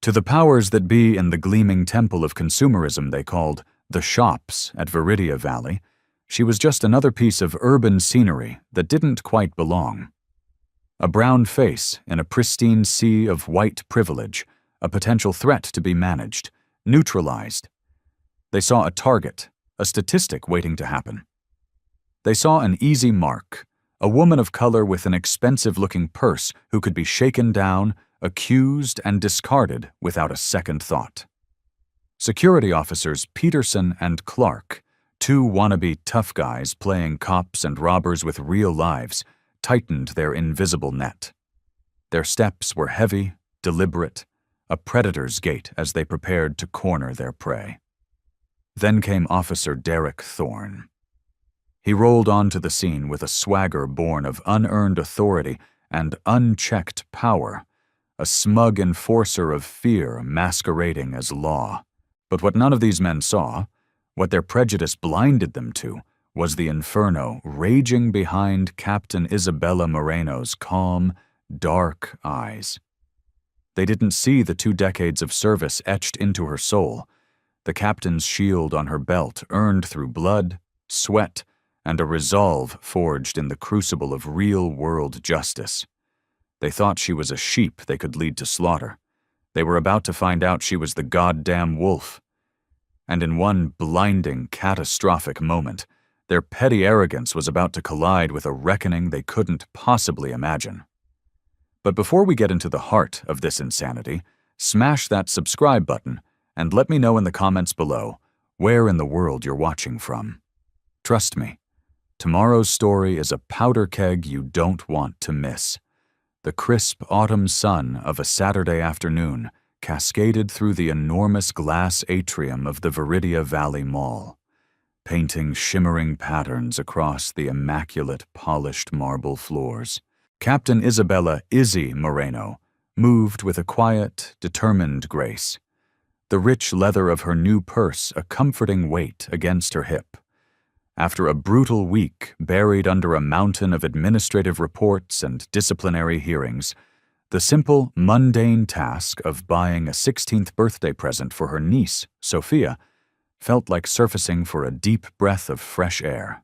To the powers that be in the gleaming temple of consumerism they called the shops at Viridia Valley, she was just another piece of urban scenery that didn't quite belong. A brown face in a pristine sea of white privilege, a potential threat to be managed, neutralized. They saw a target, a statistic waiting to happen. They saw an easy mark, a woman of color with an expensive-looking purse who could be shaken down, accused, and discarded without a second thought. Security officers Peterson and Clark, two wannabe tough guys playing cops and robbers with real lives, tightened their invisible net. Their steps were heavy, deliberate, a predator's gait as they prepared to corner their prey. Then came Officer Derek Thorne. He rolled onto the scene with a swagger born of unearned authority and unchecked power, a smug enforcer of fear masquerading as law. But what none of these men saw, what their prejudice blinded them to, was the inferno raging behind Captain Isabella Moreno's calm, dark eyes. They didn't see the 2 decades of service etched into her soul, the captain's shield on her belt earned through blood, sweat, and a resolve forged in the crucible of real-world justice. They thought she was a sheep they could lead to slaughter. They were about to find out she was the goddamn wolf. And in one blinding, catastrophic moment, their petty arrogance was about to collide with a reckoning they couldn't possibly imagine. But before we get into the heart of this insanity, smash that subscribe button and let me know in the comments below where in the world you're watching from. Trust me, tomorrow's story is a powder keg you don't want to miss. The crisp autumn sun of a Saturday afternoon cascaded through the enormous glass atrium of the Viridia Valley Mall, painting shimmering patterns across the immaculate polished marble floors. Captain Isabella "Izzy" Moreno moved with a quiet, determined grace, the rich leather of her new purse a comforting weight against her hip. After a brutal week buried under a mountain of administrative reports and disciplinary hearings, the simple, mundane task of buying a 16th birthday present for her niece, Sophia, felt like surfacing for a deep breath of fresh air.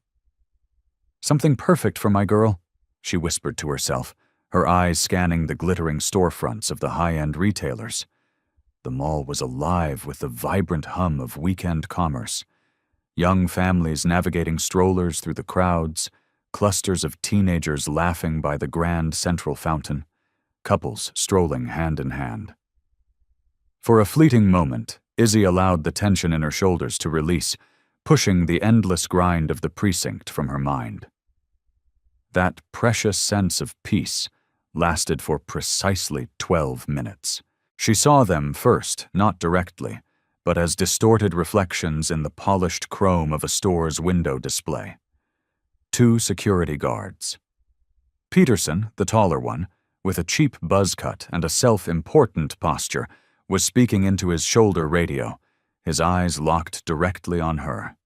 "Something perfect for my girl," she whispered to herself, her eyes scanning the glittering storefronts of the high-end retailers. The mall was alive with the vibrant hum of weekend commerce. Young families navigating strollers through the crowds, clusters of teenagers laughing by the grand central fountain, couples strolling hand in hand. For a fleeting moment, Izzy allowed the tension in her shoulders to release, pushing the endless grind of the precinct from her mind. That precious sense of peace lasted for precisely 12 minutes. She saw them first, not directly, but as distorted reflections in the polished chrome of a store's window display. 2 security guards. Peterson, the taller one, with a cheap buzz cut and a self-important posture, was speaking into his shoulder radio, his eyes locked directly on her.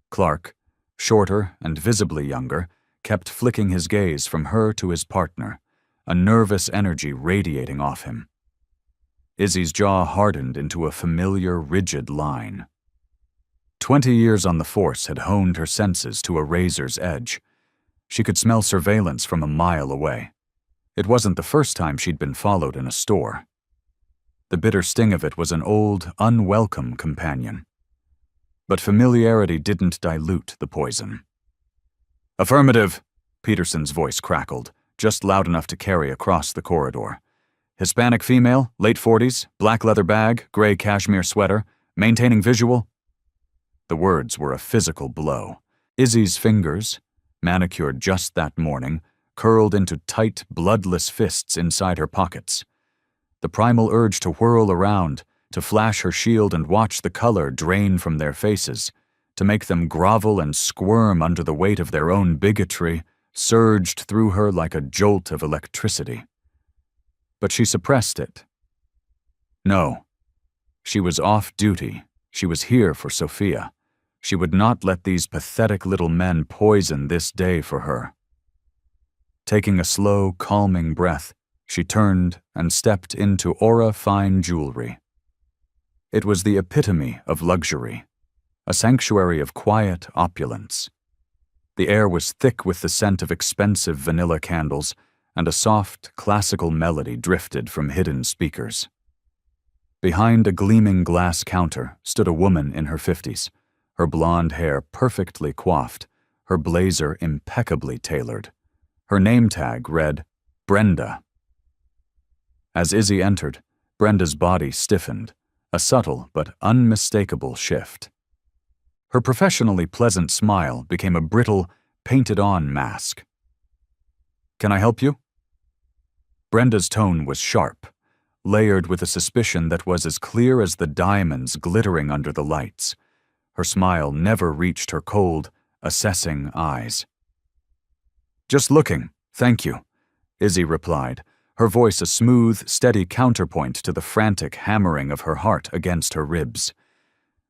Clark, shorter and visibly younger, kept flicking his gaze from her to his partner, a nervous energy radiating off him. Izzy's jaw hardened into a familiar, rigid line. 20 years on the force had honed her senses to a razor's edge. She could smell surveillance from a mile away. It wasn't the first time she'd been followed in a store. The bitter sting of it was an old, unwelcome companion. But familiarity didn't dilute the poison. "Affirmative," Peterson's voice crackled, just loud enough to carry across the corridor. "Hispanic female, late 40s, black leather bag, gray cashmere sweater, maintaining visual." The words were a physical blow. Izzy's fingers, manicured just that morning, curled into tight, bloodless fists inside her pockets. The primal urge to whirl around, to flash her shield and watch the color drain from their faces, to make them grovel and squirm under the weight of their own bigotry, surged through her like a jolt of electricity. But she suppressed it. No. She was off duty. She was here for Sophia. She would not let these pathetic little men poison this day for her. Taking a slow, calming breath, She turned and stepped into Aura Fine Jewelry. It was the epitome of luxury, a sanctuary of quiet opulence. The air was thick with the scent of expensive vanilla candles, and a soft, classical melody drifted from hidden speakers. Behind a gleaming glass counter stood a woman in her 50s, her blonde hair perfectly coiffed, her blazer impeccably tailored. Her name tag read, Brenda. As Izzy entered, Brenda's body stiffened, a subtle but unmistakable shift. Her professionally pleasant smile became a brittle, painted-on mask. "Can I help you?" Brenda's tone was sharp, layered with a suspicion that was as clear as the diamonds glittering under the lights. Her smile never reached her cold, assessing eyes. "Just looking, thank you," Izzy replied, her voice a smooth, steady counterpoint to the frantic hammering of her heart against her ribs.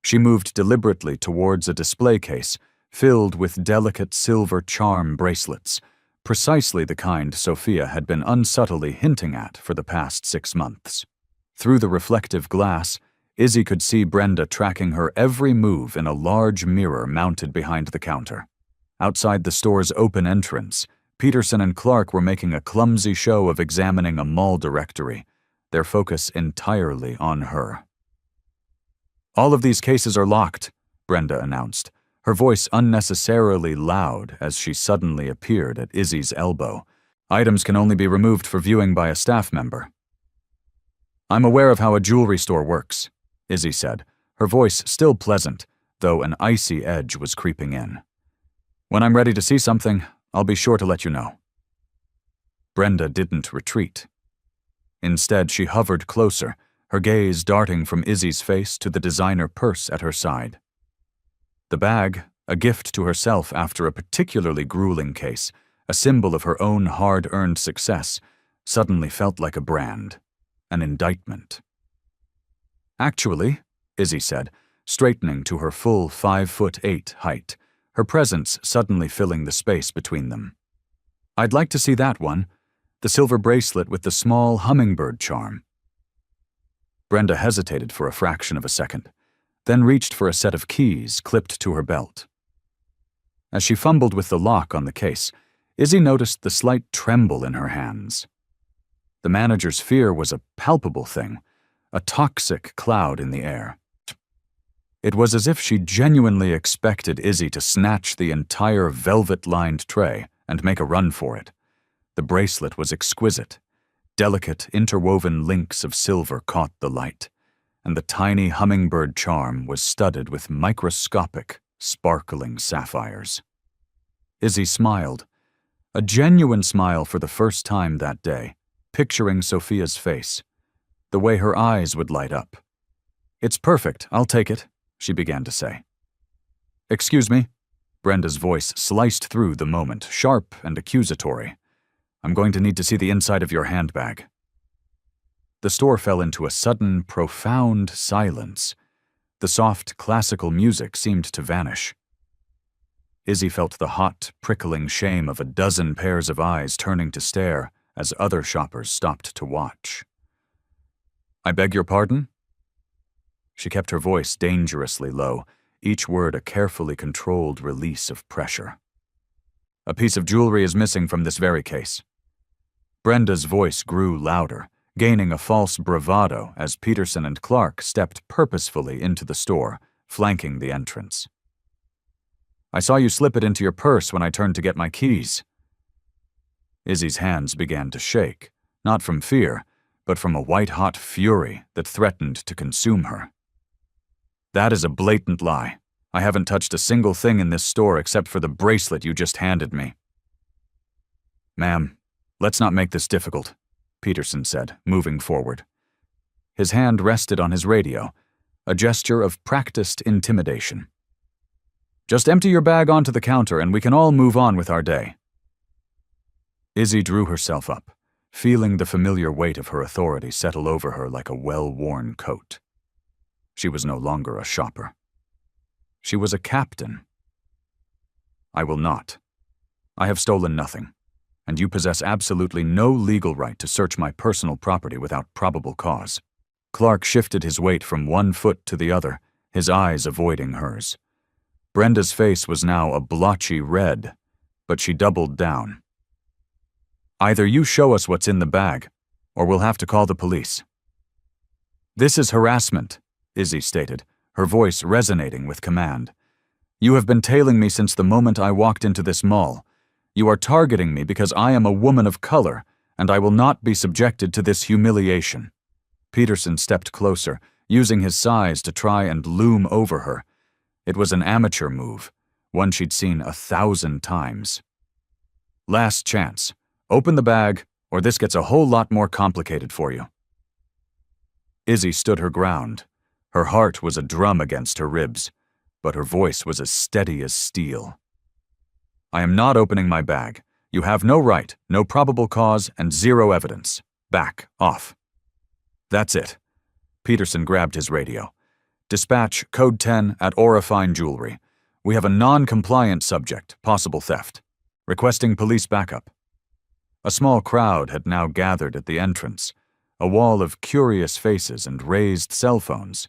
She moved deliberately towards a display case filled with delicate silver charm bracelets, precisely the kind Sophia had been unsubtly hinting at for the past 6 months. Through the reflective glass, Izzy could see Brenda tracking her every move in a large mirror mounted behind the counter. Outside the store's open entrance, Peterson and Clark were making a clumsy show of examining a mall directory, their focus entirely on her. "All of these cases are locked," Brenda announced, her voice unnecessarily loud as she suddenly appeared at Izzy's elbow. "Items can only be removed for viewing by a staff member." "I'm aware of how a jewelry store works," Izzy said, her voice still pleasant, though an icy edge was creeping in. "When I'm ready to see something, I'll be sure to let you know." Brenda didn't retreat. Instead, she hovered closer, her gaze darting from Izzy's face to the designer purse at her side. The bag, a gift to herself after a particularly grueling case, a symbol of her own hard-earned success, suddenly felt like a brand, an indictment. "Actually," Izzy said, straightening to her full 5'8" height, her presence suddenly filling the space between them. "I'd like to see that one, the silver bracelet with the small hummingbird charm." Brenda hesitated for a fraction of a second, then reached for a set of keys clipped to her belt. As she fumbled with the lock on the case, Izzy noticed the slight tremble in her hands. The manager's fear was a palpable thing, a toxic cloud in the air. It was as if she genuinely expected Izzy to snatch the entire velvet-lined tray and make a run for it. The bracelet was exquisite. Delicate, interwoven links of silver caught the light, and the tiny hummingbird charm was studded with microscopic, sparkling sapphires. Izzy smiled, a genuine smile for the first time that day, picturing Sophia's face, the way her eyes would light up. "It's perfect, I'll take it," she began to say. "Excuse me?" Brenda's voice sliced through the moment, sharp and accusatory. "I'm going to need to see the inside of your handbag." The store fell into a sudden, profound silence. The soft, classical music seemed to vanish. Izzy felt the hot, prickling shame of a dozen pairs of eyes turning to stare as other shoppers stopped to watch. "I beg your pardon?" She kept her voice dangerously low, each word a carefully controlled release of pressure. "A piece of jewelry is missing from this very case." Brenda's voice grew louder, gaining a false bravado as Peterson and Clark stepped purposefully into the store, flanking the entrance. "I saw you slip it into your purse when I turned to get my keys." Izzy's hands began to shake, not from fear, but from a white-hot fury that threatened to consume her. "That is a blatant lie. I haven't touched a single thing in this store except for the bracelet you just handed me." "Ma'am, let's not make this difficult," Peterson said, moving forward. His hand rested on his radio, a gesture of practiced intimidation. "Just empty your bag onto the counter and we can all move on with our day." Izzy drew herself up, feeling the familiar weight of her authority settle over her like a well-worn coat. She was no longer a shopper. She was a captain. "I will not. I have stolen nothing, and you possess absolutely no legal right to search my personal property without probable cause." Clark shifted his weight from one foot to the other, his eyes avoiding hers. Brenda's face was now a blotchy red, but she doubled down. "Either you show us what's in the bag, or we'll have to call the police." "This is harassment," Izzy stated, her voice resonating with command. "You have been tailing me since the moment I walked into this mall. You are targeting me because I am a woman of color, and I will not be subjected to this humiliation." Peterson stepped closer, using his size to try and loom over her. It was an amateur move, one she'd seen 1,000 times. "Last chance. Open the bag, or this gets a whole lot more complicated for you." Izzy stood her ground. Her heart was a drum against her ribs, but her voice was as steady as steel. "I am not opening my bag. You have no right, no probable cause, and zero evidence. Back off." "That's it." Peterson grabbed his radio. "Dispatch Code 10 at Aura Fine Jewelry. We have a non-compliant subject, possible theft. Requesting police backup." A small crowd had now gathered at the entrance, a wall of curious faces and raised cell phones.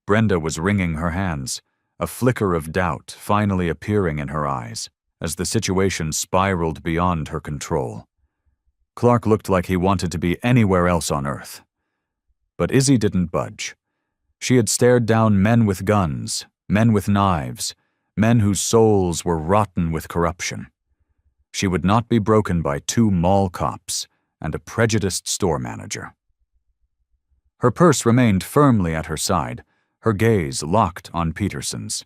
Brenda was wringing her hands, a flicker of doubt finally appearing in her eyes as the situation spiraled beyond her control. Clark looked like he wanted to be anywhere else on Earth. But Izzy didn't budge. She had stared down men with guns, men with knives, men whose souls were rotten with corruption. She would not be broken by 2 mall cops and a prejudiced store manager. Her purse remained firmly at her side, her gaze locked on Peterson's.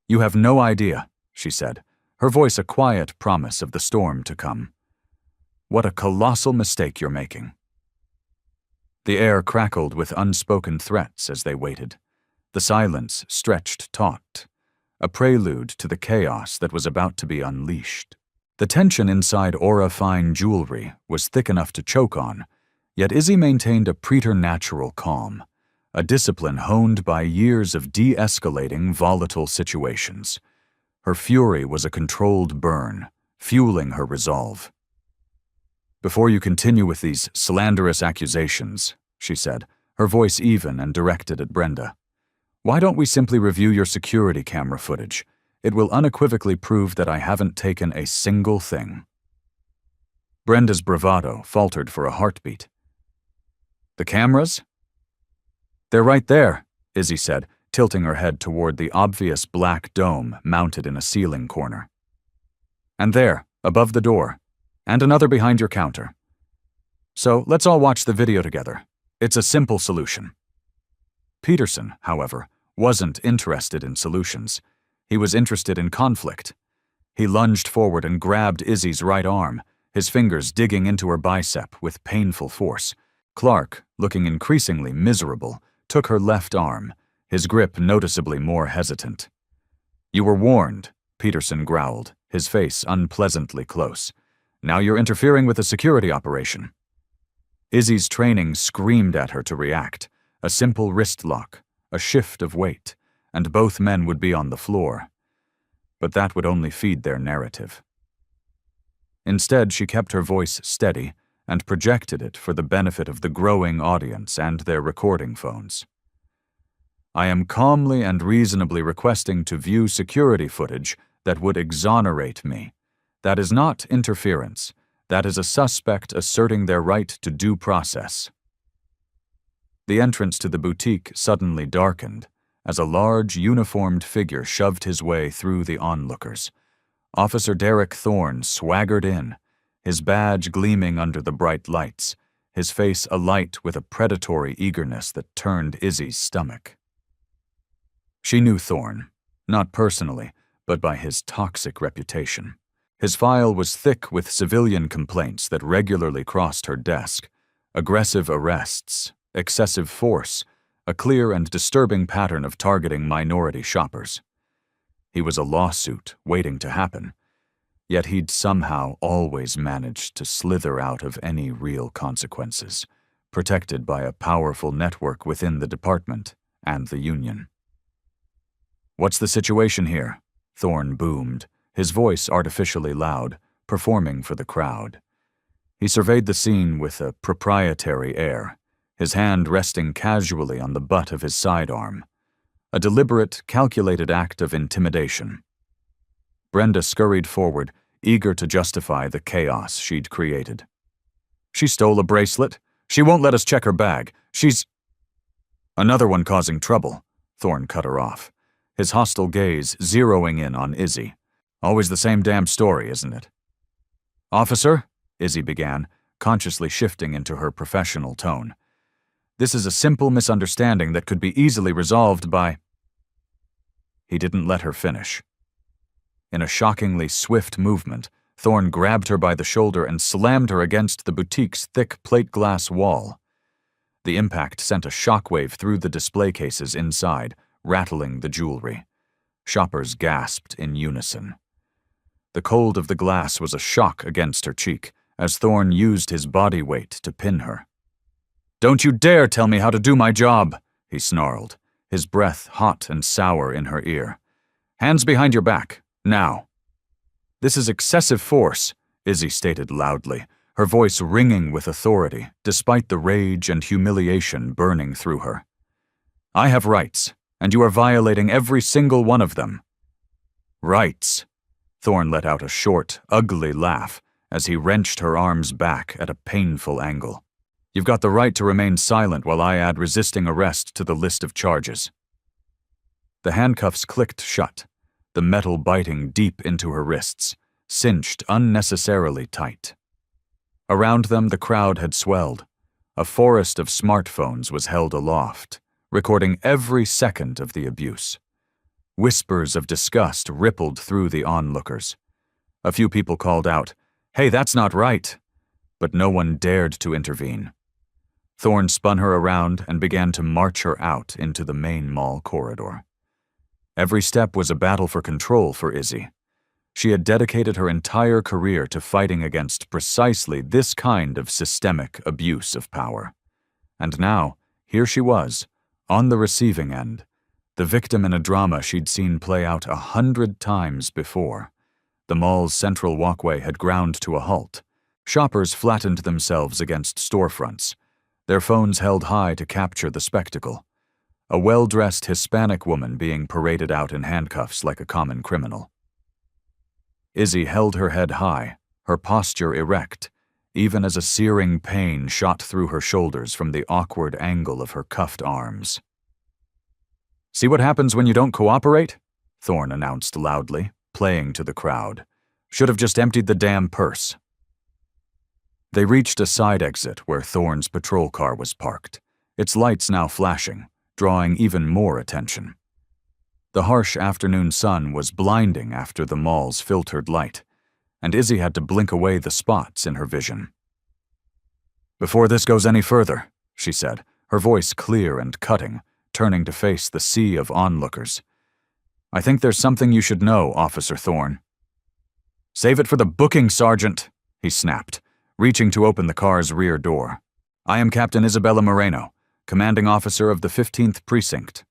"You have no idea," she said, her voice a quiet promise of the storm to come. "What a colossal mistake you're making." The air crackled with unspoken threats as they waited. The silence stretched taut, a prelude to the chaos that was about to be unleashed. The tension inside Aura Fine Jewelry was thick enough to choke on, yet Izzy maintained a preternatural calm, a discipline honed by years of de-escalating volatile situations. Her fury was a controlled burn, fueling her resolve. "Before you continue with these slanderous accusations," she said, her voice even and directed at Brenda, "why don't we simply review your security camera footage? It will unequivocally prove that I haven't taken a single thing." Brenda's bravado faltered for a heartbeat. "The cameras?" "They're right there," Izzy said, tilting her head toward the obvious black dome mounted in a ceiling corner. "And there, above the door, and another behind your counter. So let's all watch the video together. It's a simple solution." Peterson, however, wasn't interested in solutions. He was interested in conflict. He lunged forward and grabbed Izzy's right arm, his fingers digging into her bicep with painful force. Clark, looking increasingly miserable, took her left arm, his grip noticeably more hesitant. "You were warned," Peterson growled, his face unpleasantly close. "Now you're interfering with a security operation." Izzy's training screamed at her to react. A simple wrist lock, a shift of weight, and both men would be on the floor. But that would only feed their narrative. Instead, she kept her voice steady and projected it for the benefit of the growing audience and their recording phones. "I am calmly and reasonably requesting to view security footage that would exonerate me. That is not interference. That is a suspect asserting their right to due process." The entrance to the boutique suddenly darkened as a large, uniformed figure shoved his way through the onlookers. Officer Derek Thorne swaggered in, his badge gleaming under the bright lights, his face alight with a predatory eagerness that turned Izzy's stomach. She knew Thorne, not personally, but by his toxic reputation. His file was thick with civilian complaints that regularly crossed her desk, aggressive arrests, excessive force, a clear and disturbing pattern of targeting minority shoppers. He was a lawsuit waiting to happen, yet he'd somehow always managed to slither out of any real consequences, protected by a powerful network within the department and the union. "What's the situation here?" Thorne boomed, his voice artificially loud, performing for the crowd. He surveyed the scene with a proprietary air, his hand resting casually on the butt of his sidearm. A deliberate, calculated act of intimidation. Brenda scurried forward, eager to justify the chaos she'd created. "She stole a bracelet. She won't let us check her bag. She's—" "Another one causing trouble," Thorne cut her off, his hostile gaze zeroing in on Izzy. "Always the same damn story, isn't it?" "Officer," Izzy began, consciously shifting into her professional tone. "This is a simple misunderstanding that could be easily resolved by—" He didn't let her finish. In a shockingly swift movement, Thorne grabbed her by the shoulder and slammed her against the boutique's thick plate glass wall. The impact sent a shockwave through the display cases inside, rattling the jewelry. Shoppers gasped in unison. The cold of the glass was a shock against her cheek, as Thorne used his body weight to pin her. "Don't you dare tell me how to do my job," he snarled, his breath hot and sour in her ear. "Hands behind your back, now." "This is excessive force," Izzy stated loudly, her voice ringing with authority, despite the rage and humiliation burning through her. "I have rights, and you are violating every single one of them." "Rights?" Thorne let out a short, ugly laugh as he wrenched her arms back at a painful angle. "You've got the right to remain silent while I add resisting arrest to the list of charges." The handcuffs clicked shut, the metal biting deep into her wrists, cinched unnecessarily tight. Around them the crowd had swelled. A forest of smartphones was held aloft, recording every second of the abuse. Whispers of disgust rippled through the onlookers. A few people called out, "Hey, that's not right," but no one dared to intervene. Thorne spun her around and began to march her out into the main mall corridor. Every step was a battle for control for Izzy. She had dedicated her entire career to fighting against precisely this kind of systemic abuse of power. And now, here she was, on the receiving end, the victim in a drama she'd seen play out 100 times before. The mall's central walkway had ground to a halt. Shoppers flattened themselves against storefronts, their phones held high to capture the spectacle. A well-dressed Hispanic woman being paraded out in handcuffs like a common criminal. Izzy held her head high, her posture erect, even as a searing pain shot through her shoulders from the awkward angle of her cuffed arms. "See what happens when you don't cooperate?" Thorne announced loudly, playing to the crowd. "Should have just emptied the damn purse." They reached a side exit where Thorne's patrol car was parked, its lights now flashing, drawing even more attention. The harsh afternoon sun was blinding after the mall's filtered light, and Izzy had to blink away the spots in her vision. "Before this goes any further," she said, her voice clear and cutting, turning to face the sea of onlookers. "I think there's something you should know, Officer Thorne." "Save it for the booking, Sergeant," he snapped, reaching to open the car's rear door. "I am Captain Isabella Moreno, commanding officer of the 15th Precinct."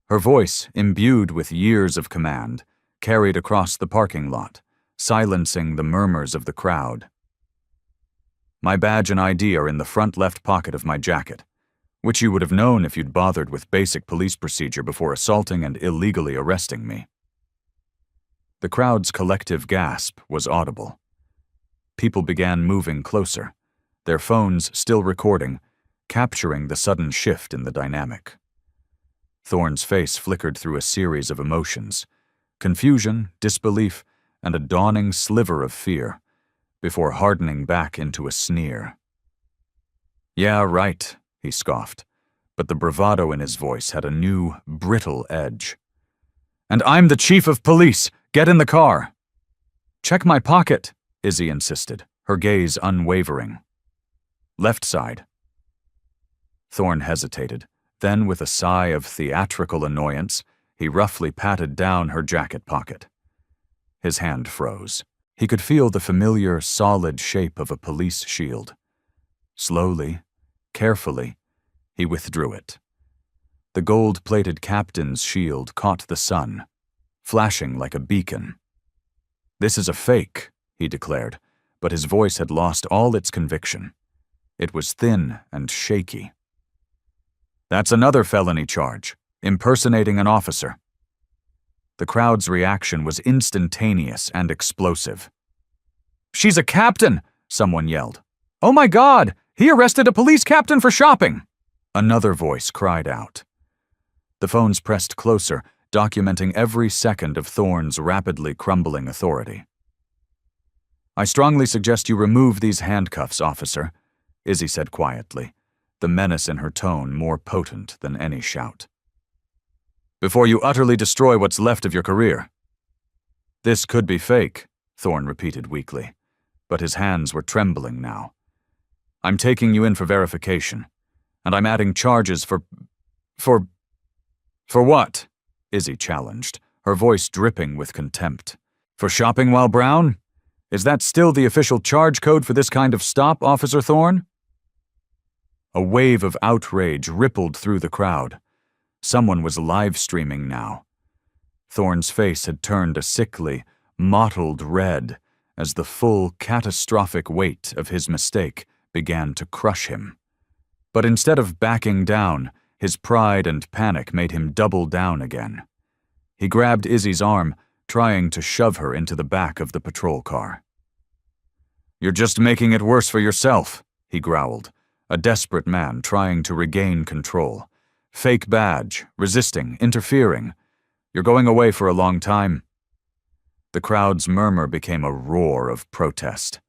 Her voice, imbued with years of command, carried across the parking lot, silencing the murmurs of the crowd. "My badge and ID are in the front left pocket of my jacket, which you would have known if you'd bothered with basic police procedure before assaulting and illegally arresting me." The crowd's collective gasp was audible. People began moving closer, their phones still recording, capturing the sudden shift in the dynamic. Thorne's face flickered through a series of emotions, confusion, disbelief, and a dawning sliver of fear, before hardening back into a sneer. "Yeah, right," he scoffed, but the bravado in his voice had a new, brittle edge. "And I'm the chief of police! Get in the car!" "Check my pocket," Izzy insisted, her gaze unwavering. "Left side." Thorne hesitated, then with a sigh of theatrical annoyance, he roughly patted down her jacket pocket. His hand froze. He could feel the familiar, solid shape of a police shield. Slowly, carefully, he withdrew it. The gold-plated captain's shield caught the sun, flashing like a beacon. "This is a fake," he declared, but his voice had lost all its conviction. It was thin and shaky. "That's another felony charge, impersonating an officer." The crowd's reaction was instantaneous and explosive. "She's a captain!" someone yelled. "Oh my God! He arrested a police captain for shopping!" Another voice cried out. The phones pressed closer, documenting every second of Thorne's rapidly crumbling authority. "I strongly suggest you remove these handcuffs, officer," Izzy said quietly, the menace in her tone more potent than any shout. "Before you utterly destroy what's left of your career." "This could be fake," Thorne repeated weakly, but his hands were trembling now. "I'm taking you in for verification, and I'm adding charges for what?" Izzy challenged, her voice dripping with contempt. "For shopping while brown? Is that still the official charge code for this kind of stop, Officer Thorne?" A wave of outrage rippled through the crowd. Someone was live-streaming now. Thorne's face had turned a sickly, mottled red as the full, catastrophic weight of his mistake began to crush him. But instead of backing down, his pride and panic made him double down again. He grabbed Izzy's arm, trying to shove her into the back of the patrol car. "You're just making it worse for yourself," he growled, a desperate man trying to regain control. "Fake badge, resisting, interfering. You're going away for a long time." The crowd's murmur became a roar of protest.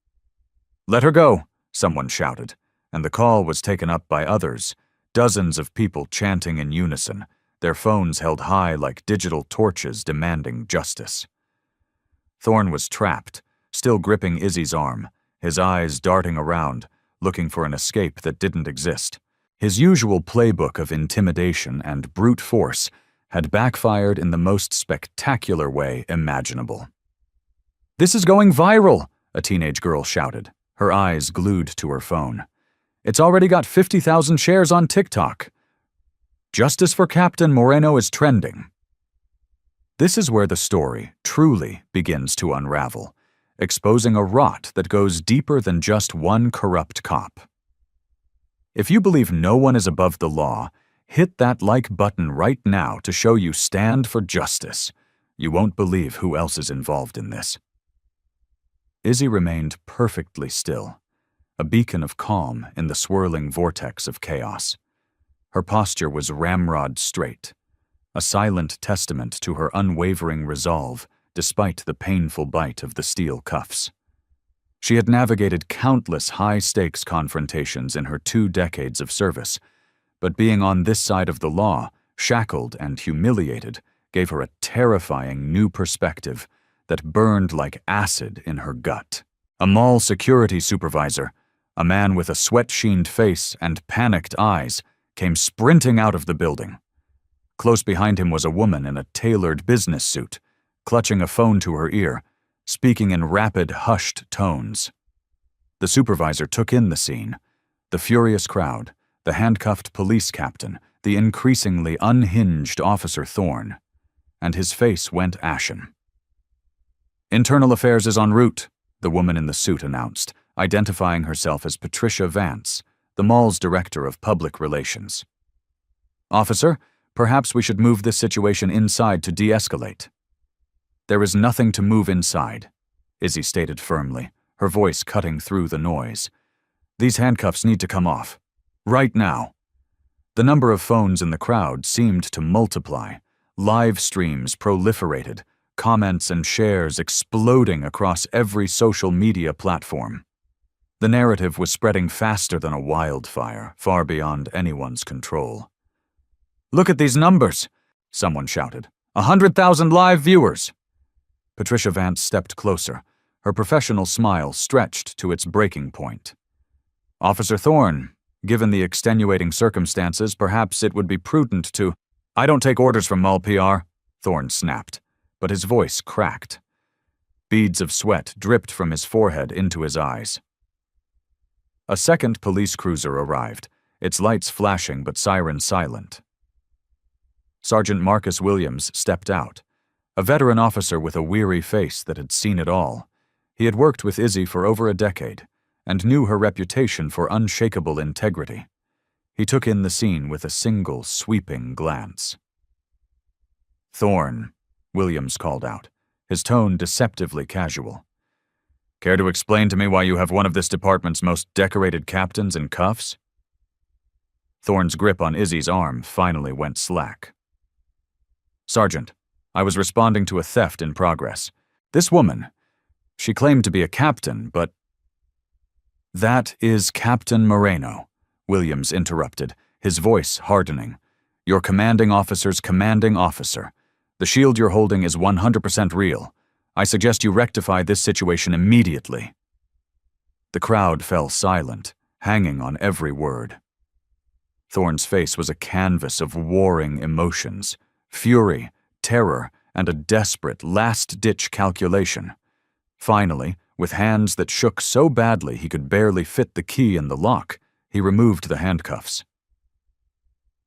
"Let her go," someone shouted, and the call was taken up by others, dozens of people chanting in unison, their phones held high like digital torches demanding justice. Thorne was trapped, still gripping Izzy's arm, his eyes darting around, looking for an escape that didn't exist. His usual playbook of intimidation and brute force had backfired in the most spectacular way imaginable. "This is going viral," a teenage girl shouted, her eyes glued to her phone. "It's already got 50,000 shares on TikTok. Justice for Captain Moreno is trending." This is where the story truly begins to unravel, exposing a rot that goes deeper than just one corrupt cop. If you believe no one is above the law, hit that like button right now to show you stand for justice. You won't believe who else is involved in this. Izzy remained perfectly still, a beacon of calm in the swirling vortex of chaos. Her posture was ramrod straight, a silent testament to her unwavering resolve despite the painful bite of the steel cuffs. She had navigated countless high-stakes confrontations in her 2 decades of service, but being on this side of the law, shackled and humiliated, gave her a terrifying new perspective that burned like acid in her gut. A mall security supervisor, a man with a sweat-sheened face and panicked eyes, came sprinting out of the building. Close behind him was a woman in a tailored business suit, clutching a phone to her ear, speaking in rapid, hushed tones. The supervisor took in the scene, the furious crowd, the handcuffed police captain, the increasingly unhinged Officer Thorne, and his face went ashen. "Internal Affairs is en route," the woman in the suit announced, identifying herself as Patricia Vance, the mall's director of public relations. "Officer, perhaps we should move this situation inside to de-escalate." "There is nothing to move inside," Izzy stated firmly, her voice cutting through the noise. "These handcuffs need to come off. Right now." The number of phones in the crowd seemed to multiply. Live streams proliferated, comments and shares exploding across every social media platform. The narrative was spreading faster than a wildfire, far beyond anyone's control. "Look at these numbers," someone shouted. 100,000 live viewers. Patricia Vance stepped closer, her professional smile stretched to its breaking point. "Officer Thorne, given the extenuating circumstances, perhaps it would be prudent to—" "I don't take orders from mall PR," Thorne snapped, but his voice cracked. Beads of sweat dripped from his forehead into his eyes. A second police cruiser arrived, its lights flashing but sirens silent. Sergeant Marcus Williams stepped out, a veteran officer with a weary face that had seen it all. He had worked with Izzy for over a decade and knew her reputation for unshakable integrity. He took in the scene with a single sweeping glance. "Thorne," Williams called out, his tone deceptively casual. "Care to explain to me why you have one of this department's most decorated captains in cuffs?" Thorne's grip on Izzy's arm finally went slack. "Sergeant, I was responding to a theft in progress. This woman, she claimed to be a captain, but—" "That is Captain Moreno," Williams interrupted, his voice hardening. "Your commanding officer's commanding officer. The shield you're holding is 100% real. I suggest you rectify this situation immediately." The crowd fell silent, hanging on every word. Thorne's face was a canvas of warring emotions, fury, terror, and a desperate, last-ditch calculation. Finally, with hands that shook so badly he could barely fit the key in the lock, he removed the handcuffs.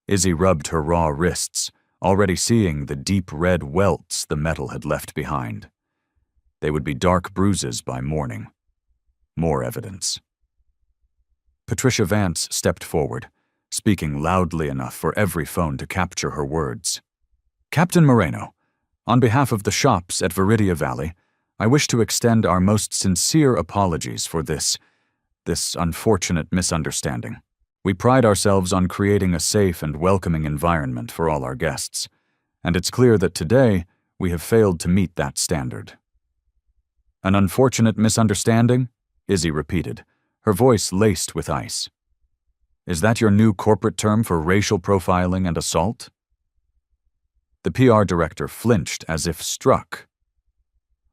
Izzy rubbed her raw wrists, already seeing the deep red welts the metal had left behind. They would be dark bruises by morning. More evidence. Patricia Vance stepped forward, speaking loudly enough for every phone to capture her words. "Captain Moreno, on behalf of the shops at Viridia Valley, I wish to extend our most sincere apologies for this unfortunate misunderstanding. We pride ourselves on creating a safe and welcoming environment for all our guests, and it's clear that today we have failed to meet that standard." "An unfortunate misunderstanding?" Izzy repeated, her voice laced with ice. "Is that your new corporate term for racial profiling and assault?" The PR director flinched as if struck.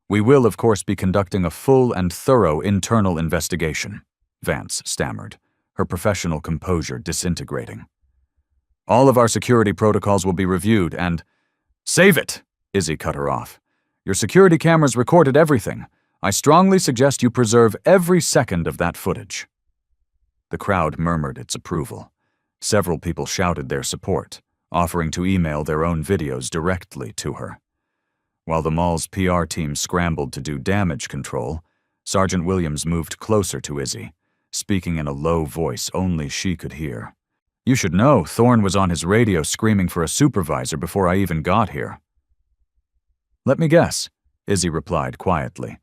"We will, of course, be conducting a full and thorough internal investigation," Vance stammered, her professional composure disintegrating. "All of our security protocols will be reviewed and—" "Save it!" Izzy cut her off. "Your security cameras recorded everything. I strongly suggest you preserve every second of that footage." The crowd murmured its approval. Several people shouted their support, offering to email their own videos directly to her. While the mall's PR team scrambled to do damage control, Sergeant Williams moved closer to Izzy, speaking in a low voice only she could hear. "You should know Thorne was on his radio screaming for a supervisor before I even got here." "Let me guess," Izzy replied quietly.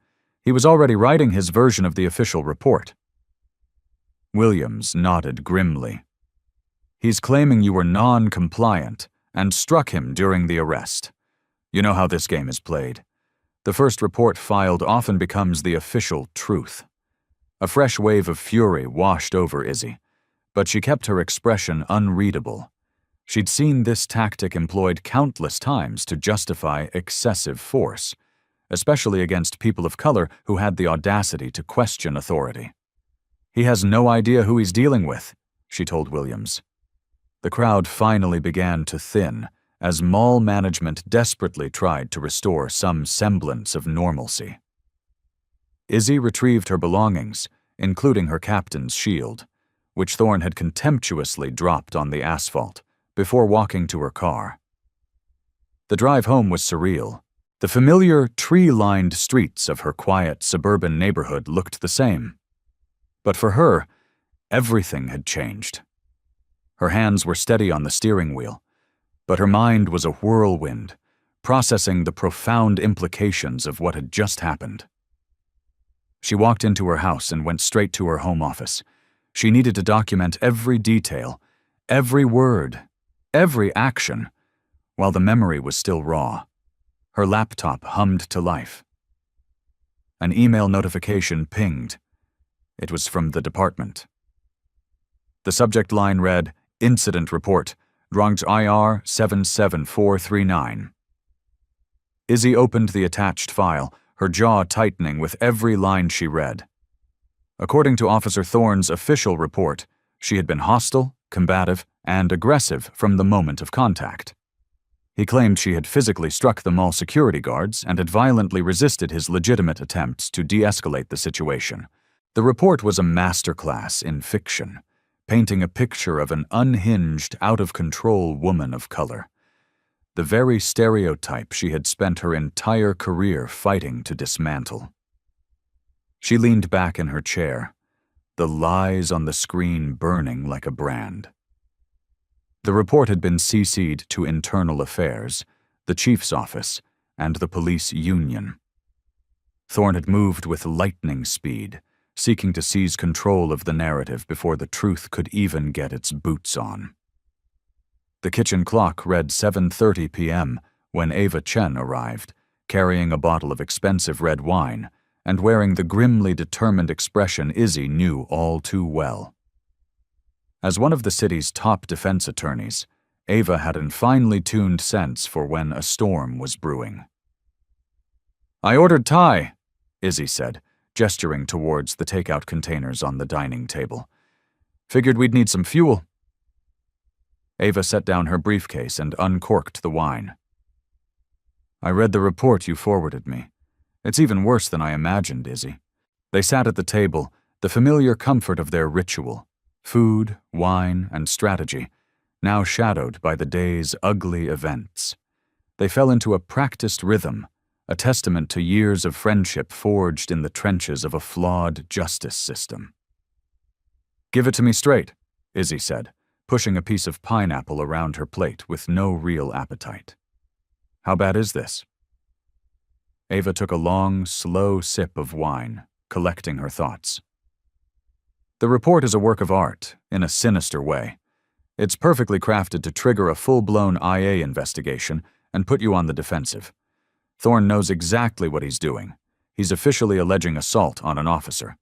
"He was already writing his version of the official report." Williams nodded grimly. "He's claiming you were non-compliant and struck him during the arrest. You know how this game is played. The first report filed often becomes the official truth." A fresh wave of fury washed over Izzy, but she kept her expression unreadable. She'd seen this tactic employed countless times to justify excessive force, especially against people of color who had the audacity to question authority. "He has no idea who he's dealing with," she told Williams. The crowd finally began to thin as mall management desperately tried to restore some semblance of normalcy. Izzy retrieved her belongings, including her captain's shield, which Thorne had contemptuously dropped on the asphalt, before walking to her car. The drive home was surreal. The familiar, tree-lined streets of her quiet suburban neighborhood looked the same. But for her, everything had changed. Her hands were steady on the steering wheel, but her mind was a whirlwind, processing the profound implications of what had just happened. She walked into her house and went straight to her home office. She needed to document every detail, every word, every action, while the memory was still raw. Her laptop hummed to life. An email notification pinged. It was from the department. The subject line read, "Incident Report, Drunks IR 77439. Izzy opened the attached file, her jaw tightening with every line she read. According to Officer Thorne's official report, she had been hostile, combative, and aggressive from the moment of contact. He claimed she had physically struck the mall security guards and had violently resisted his legitimate attempts to de-escalate the situation. The report was a masterclass in fiction, painting a picture of an unhinged, out-of-control woman of color. The very stereotype she had spent her entire career fighting to dismantle. She leaned back in her chair, the lies on the screen burning like a brand. The report had been CC'd to Internal Affairs, the chief's office, and the police union. Thorne had moved with lightning speed, seeking to seize control of the narrative before the truth could even get its boots on. The kitchen clock read 7:30 p.m. when Ava Chen arrived, carrying a bottle of expensive red wine and wearing the grimly determined expression Izzy knew all too well. As one of the city's top defense attorneys, Ava had a finely tuned sense for when a storm was brewing. "I ordered Thai," Izzy said, gesturing towards the takeout containers on the dining table. "Figured we'd need some fuel." Ava set down her briefcase and uncorked the wine. "I read the report you forwarded me. It's even worse than I imagined, Izzy." They sat at the table, the familiar comfort of their ritual, food, wine, and strategy, now shadowed by the day's ugly events. They fell into a practiced rhythm, a testament to years of friendship forged in the trenches of a flawed justice system. "Give it to me straight," Izzy said, pushing a piece of pineapple around her plate with no real appetite. "How bad is this?" Ava took a long, slow sip of wine, collecting her thoughts. "The report is a work of art, in a sinister way. It's perfectly crafted to trigger a full-blown IA investigation and put you on the defensive. Thorne knows exactly what he's doing. He's officially alleging assault on an officer.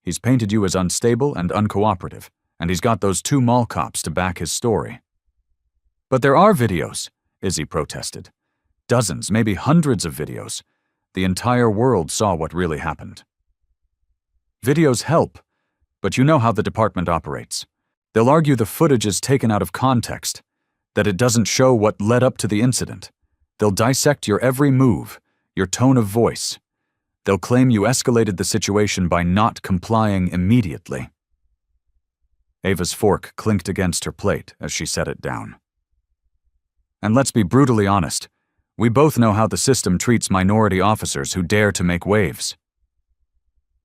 He's painted you as unstable and uncooperative, and he's got those 2 mall cops to back his story." "But there are videos," Izzy protested. "Dozens, maybe hundreds of videos. The entire world saw what really happened." "Videos help, but you know how the department operates. They'll argue the footage is taken out of context, that it doesn't show what led up to the incident. They'll dissect your every move, your tone of voice. They'll claim you escalated the situation by not complying immediately." Ava's fork clinked against her plate as she set it down. "And let's be brutally honest, we both know how the system treats minority officers who dare to make waves."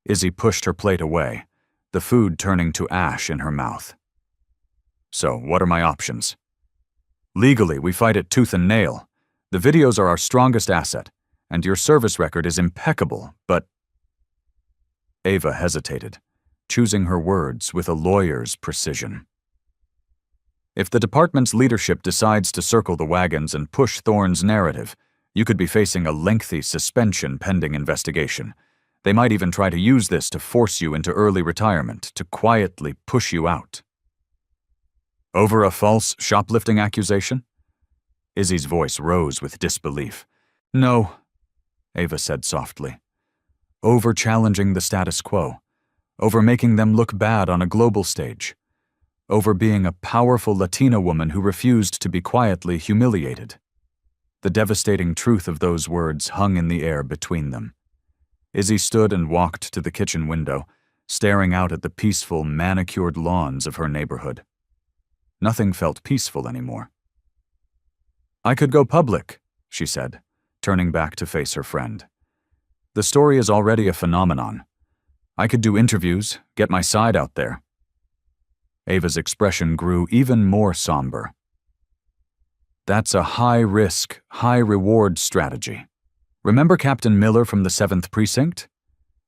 Izzy pushed her plate away, the food turning to ash in her mouth. "So, what are my options?" "Legally, we fight it tooth and nail. The videos are our strongest asset, and your service record is impeccable, but—" Ava hesitated, choosing her words with a lawyer's precision. "If the department's leadership decides to circle the wagons and push Thorne's narrative, you could be facing a lengthy suspension pending investigation. They might even try to use this to force you into early retirement, to quietly push you out." "Over a false shoplifting accusation?" Izzy's voice rose with disbelief. "No," Ava said softly. "Over challenging the status quo. Over making them look bad on a global stage. Over being a powerful Latina woman who refused to be quietly humiliated." The devastating truth of those words hung in the air between them. Izzy stood and walked to the kitchen window, staring out at the peaceful, manicured lawns of her neighborhood. Nothing felt peaceful anymore. "I could go public," she said, turning back to face her friend. "The story is already a phenomenon. I could do interviews, get my side out there." Ava's expression grew even more somber. "That's a high-risk, high-reward strategy. Remember Captain Miller from the 7th Precinct?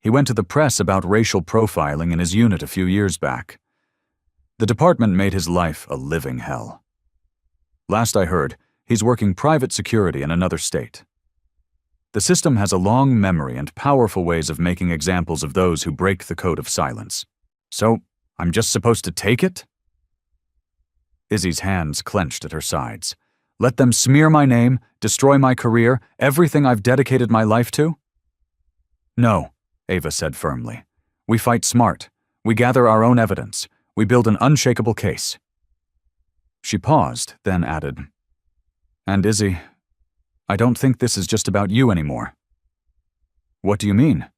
He went to the press about racial profiling in his unit a few years back. The department made his life a living hell. Last I heard, he's working private security in another state. The system has a long memory and powerful ways of making examples of those who break the code of silence. So, I'm just supposed to take it?" Izzy's hands clenched at her sides. "Let them smear my name, destroy my career, everything I've dedicated my life to?" "No," Ava said firmly. "We fight smart. We gather our own evidence. We build an unshakable case." She paused, then added, "And Izzy, I don't think this is just about you anymore." "What do you mean?"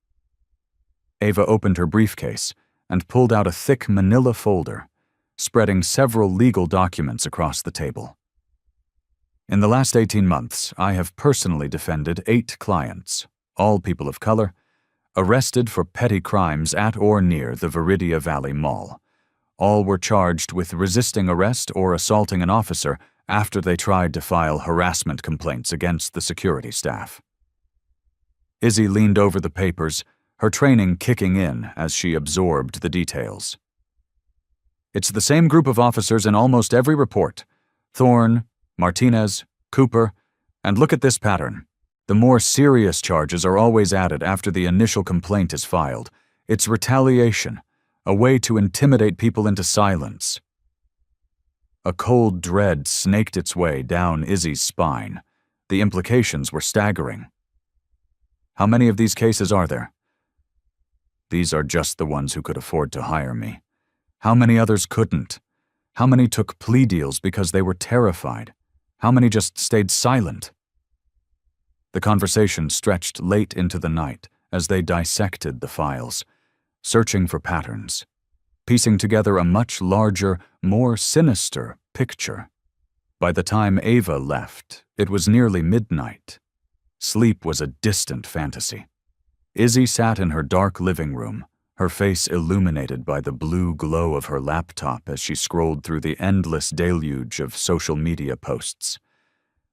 Ava opened her briefcase and pulled out a thick manila folder, spreading several legal documents across the table. "In the last 18 months, I have personally defended 8 clients, all people of color, arrested for petty crimes at or near the Viridia Valley Mall. All were charged with resisting arrest or assaulting an officer after they tried to file harassment complaints against the security staff. Izzy leaned over the papers, her training kicking in as she absorbed the details. It's the same group of officers in almost every report: Thorne, Martinez, Cooper, and look at this pattern. The more serious charges are always added after the initial complaint is filed. It's retaliation, a way to intimidate people into silence. A cold dread snaked its way down Izzy's spine. The implications were staggering. How many of these cases are there? These are just the ones who could afford to hire me. How many others couldn't? How many took plea deals because they were terrified? How many just stayed silent? The conversation stretched late into the night as they dissected the files, searching for patterns, piecing together a much larger, more sinister picture. By the time Ava left, it was nearly midnight. Sleep was a distant fantasy. Izzy sat in her dark living room, her face illuminated by the blue glow of her laptop as she scrolled through the endless deluge of social media posts.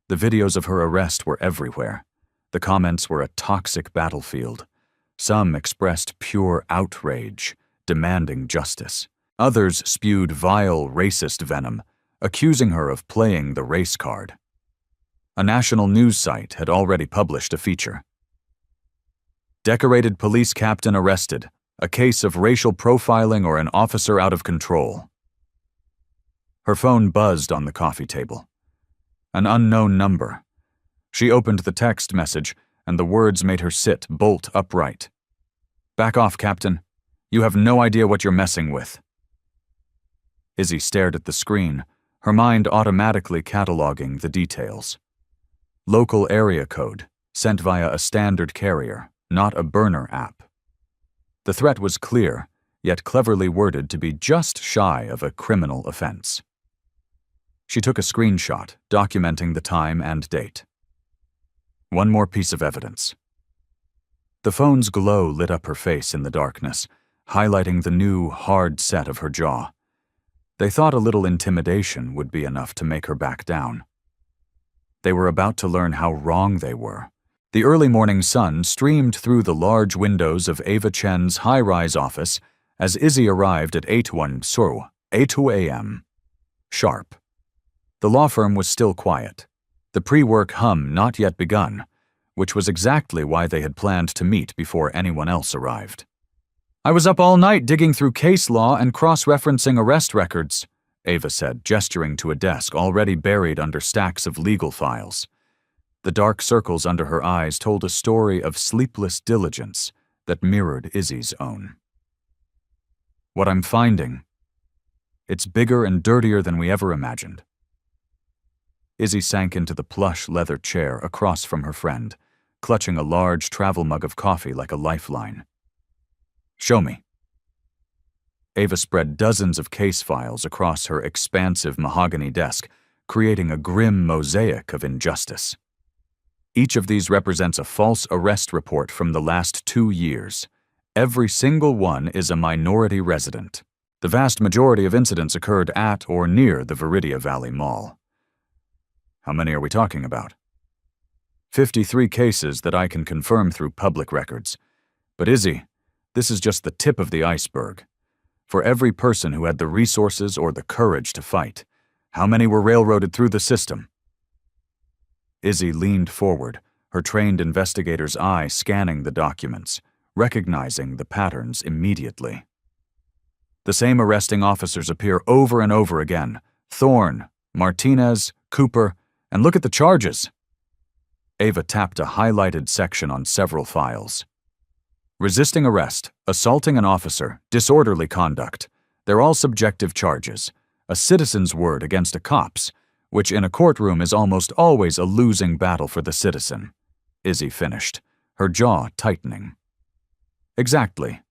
The videos of her arrest were everywhere. The comments were a toxic battlefield. Some expressed pure outrage, demanding justice. Others spewed vile, racist venom, accusing her of playing the race card. A national news site had already published a feature. Decorated police captain arrested, a case of racial profiling or an officer out of control. Her phone buzzed on the coffee table. An unknown number. She opened the text message, and the words made her sit bolt upright. "Back off, Captain. You have no idea what you're messing with." Izzy stared at the screen, her mind automatically cataloging the details. Local area code, sent via a standard carrier, not a burner app. The threat was clear, yet cleverly worded to be just shy of a criminal offense. She took a screenshot, documenting the time and date. One more piece of evidence. The phone's glow lit up her face in the darkness, highlighting the new, hard set of her jaw. They thought a little intimidation would be enough to make her back down. They were about to learn how wrong they were. The early morning sun streamed through the large windows of Ava Chen's high-rise office as Izzy arrived at 8 a.m. sharp. The law firm was still quiet, the pre-work hum not yet begun, which was exactly why they had planned to meet before anyone else arrived. "I was up all night digging through case law and cross-referencing arrest records," Ava said, gesturing to a desk already buried under stacks of legal files. The dark circles under her eyes told a story of sleepless diligence that mirrored Izzy's own. "What I'm finding, it's bigger and dirtier than we ever imagined." Izzy sank into the plush leather chair across from her friend, clutching a large travel mug of coffee like a lifeline. "Show me." Ava spread dozens of case files across her expansive mahogany desk, creating a grim mosaic of injustice. Each of these represents a false arrest report from the last 2 years. Every single one is a minority resident. The vast majority of incidents occurred at or near the Viridia Valley Mall. How many are we talking about? 53 cases that I can confirm through public records. But Izzy, this is just the tip of the iceberg. For every person who had the resources or the courage to fight, how many were railroaded through the system? Izzy leaned forward, her trained investigator's eye scanning the documents, recognizing the patterns immediately. The same arresting officers appear over and over again: Thorne, Martinez, Cooper, and look at the charges. Ava tapped a highlighted section on several files. Resisting arrest, assaulting an officer, disorderly conduct. They're all subjective charges. A citizen's word against a cop's, which in a courtroom is almost always a losing battle for the citizen. Izzy finished, her jaw tightening. Exactly.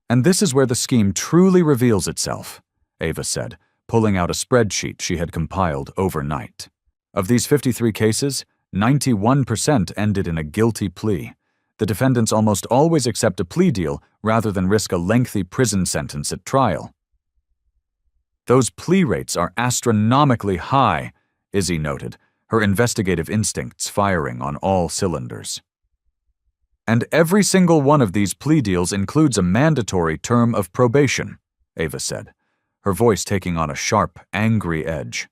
And this is where the scheme truly reveals itself, Ava said, pulling out a spreadsheet she had compiled overnight. Of these 53 cases, 91% ended in a guilty plea, The defendants almost always accept a plea deal rather than risk a lengthy prison sentence at trial. Those plea rates are astronomically high, Izzy noted, her investigative instincts firing on all cylinders. And every single one of these plea deals includes a mandatory term of probation, Ava said, her voice taking on a sharp, angry edge.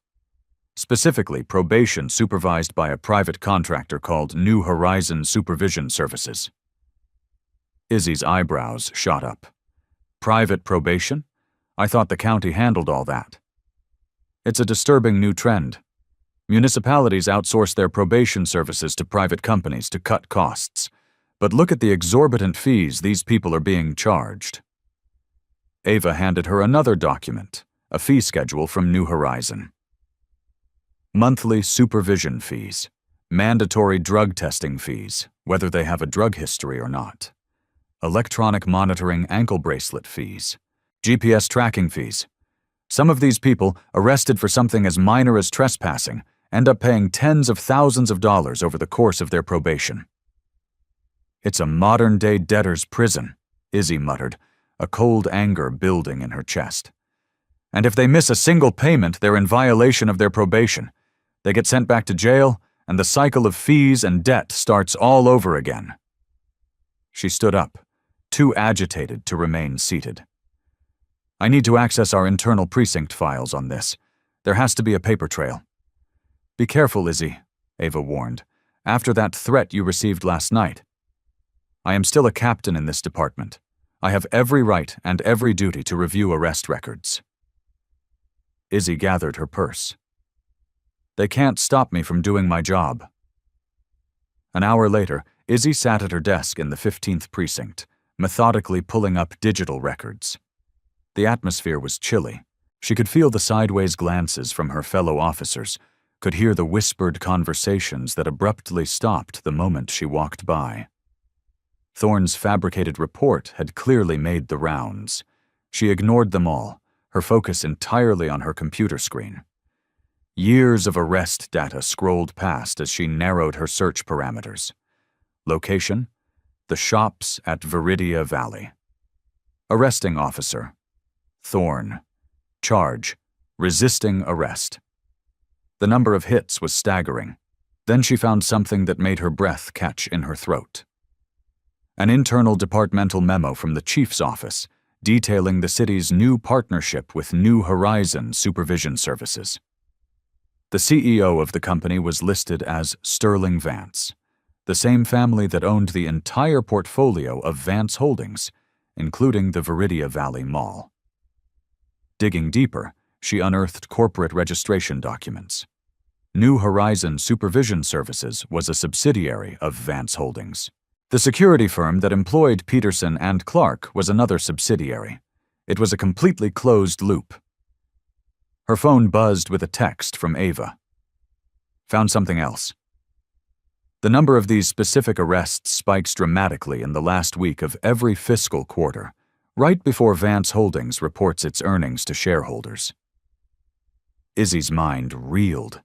Specifically, probation supervised by a private contractor called New Horizon Supervision Services. Izzy's eyebrows shot up. Private probation? I thought the county handled all that. It's a disturbing new trend. Municipalities outsource their probation services to private companies to cut costs. But look at the exorbitant fees these people are being charged. Ava handed her another document, a fee schedule from New Horizon. Monthly supervision fees, mandatory drug testing fees, whether they have a drug history or not, electronic monitoring ankle bracelet fees, GPS tracking fees. Some of these people, arrested for something as minor as trespassing, end up paying tens of thousands of dollars over the course of their probation. It's a modern-day debtor's prison, Izzy muttered, a cold anger building in her chest. And if they miss a single payment, they're in violation of their probation. They get sent back to jail, and the cycle of fees and debt starts all over again. She stood up, too agitated to remain seated. I need to access our internal precinct files on this. There has to be a paper trail. Be careful, Izzy, Ava warned, after that threat you received last night. I am still a captain in this department. I have every right and every duty to review arrest records. Izzy gathered her purse. They can't stop me from doing my job. An hour later, Izzy sat at her desk in the 15th precinct, methodically pulling up digital records. The atmosphere was chilly. She could feel the sideways glances from her fellow officers, could hear the whispered conversations that abruptly stopped the moment she walked by. Thorne's fabricated report had clearly made the rounds. She ignored them all, her focus entirely on her computer screen. Years of arrest data scrolled past as she narrowed her search parameters. Location: the shops at Viridia Valley. Arresting officer: Thorne. Charge: resisting arrest. The number of hits was staggering. Then she found something that made her breath catch in her throat. An internal departmental memo from the chief's office detailing the city's new partnership with New Horizon Supervision Services. The CEO of the company was listed as Sterling Vance, the same family that owned the entire portfolio of Vance Holdings, including the Viridia Valley Mall. Digging deeper, she unearthed corporate registration documents. New Horizon Supervision Services was a subsidiary of Vance Holdings. The security firm that employed Peterson and Clark was another subsidiary. It was a completely closed loop. Her phone buzzed with a text from Ava. Found something else. The number of these specific arrests spikes dramatically in the last week of every fiscal quarter, right before Vance Holdings reports its earnings to shareholders. Izzy's mind reeled.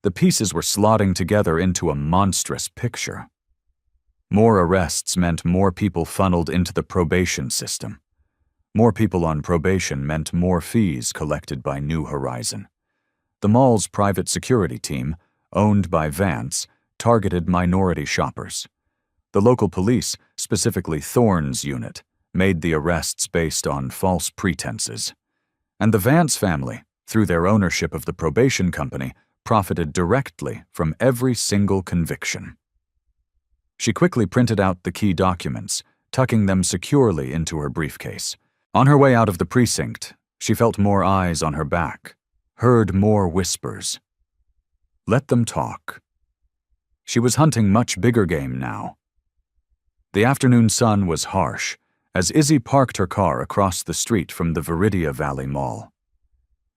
The pieces were slotting together into a monstrous picture. More arrests meant more people funneled into the probation system. More people on probation meant more fees collected by New Horizon. The mall's private security team, owned by Vance, targeted minority shoppers. The local police, specifically Thorne's unit, made the arrests based on false pretenses. And the Vance family, through their ownership of the probation company, profited directly from every single conviction. She quickly printed out the key documents, tucking them securely into her briefcase. On her way out of the precinct, she felt more eyes on her back, heard more whispers. Let them talk. She was hunting much bigger game now. The afternoon sun was harsh as Izzy parked her car across the street from the Viridia Valley Mall.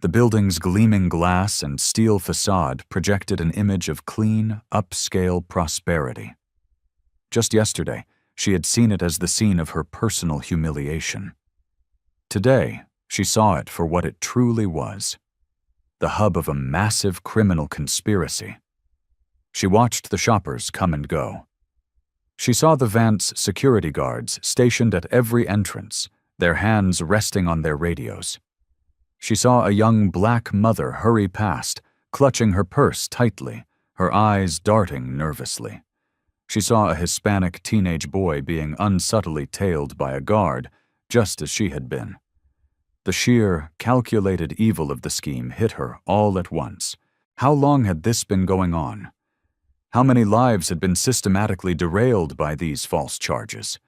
The building's gleaming glass and steel facade projected an image of clean, upscale prosperity. Just yesterday, she had seen it as the scene of her personal humiliation. Today, she saw it for what it truly was, the hub of a massive criminal conspiracy. She watched the shoppers come and go. She saw the Vance security guards stationed at every entrance, their hands resting on their radios. She saw a young black mother hurry past, clutching her purse tightly, her eyes darting nervously. She saw a Hispanic teenage boy being unsubtly tailed by a guard, just as she had been. The sheer, calculated evil of the scheme hit her all at once. How long had this been going on? How many lives had been systematically derailed by these false charges?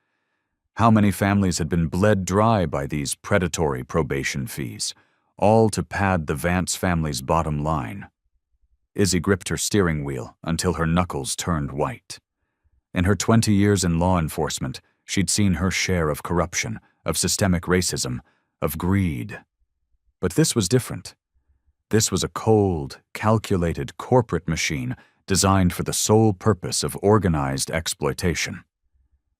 How many families had been bled dry by these predatory probation fees, all to pad the Vance family's bottom line? Izzy gripped her steering wheel until her knuckles turned white. In her 20 years in law enforcement, she'd seen her share of corruption, of systemic racism, of greed. But this was different. This was a cold, calculated corporate machine designed for the sole purpose of organized exploitation.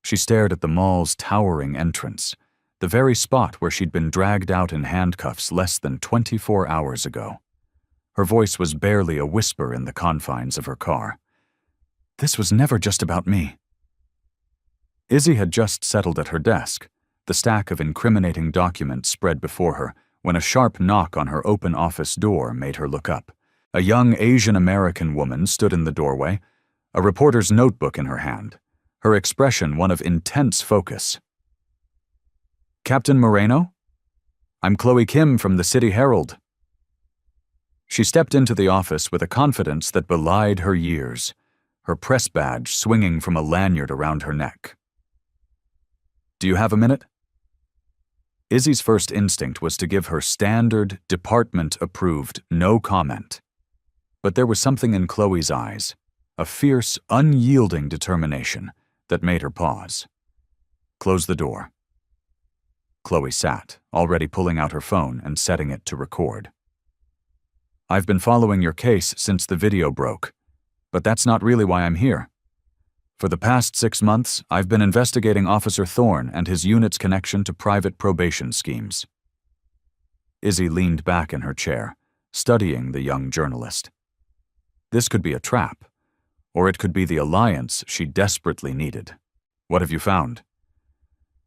She stared at the mall's towering entrance, the very spot where she'd been dragged out in handcuffs less than 24 hours ago. Her voice was barely a whisper in the confines of her car. This was never just about me. Izzy had just settled at her desk, the stack of incriminating documents spread before her, when a sharp knock on her open office door made her look up. A young Asian-American woman stood in the doorway, a reporter's notebook in her hand, her expression one of intense focus. "Captain Moreno? I'm Chloe Kim from the City Herald." She stepped into the office with a confidence that belied her years, her press badge swinging from a lanyard around her neck. "Do you have a minute?" Izzy's first instinct was to give her standard, department-approved no comment. But there was something in Chloe's eyes, a fierce, unyielding determination, that made her pause. "Close the door." Chloe sat, already pulling out her phone and setting it to record. "I've been following your case since the video broke, but that's not really why I'm here. For the past 6 months, I've been investigating Officer Thorne and his unit's connection to private probation schemes." Izzy leaned back in her chair, studying the young journalist. This could be a trap, or it could be the alliance she desperately needed. "What have you found?"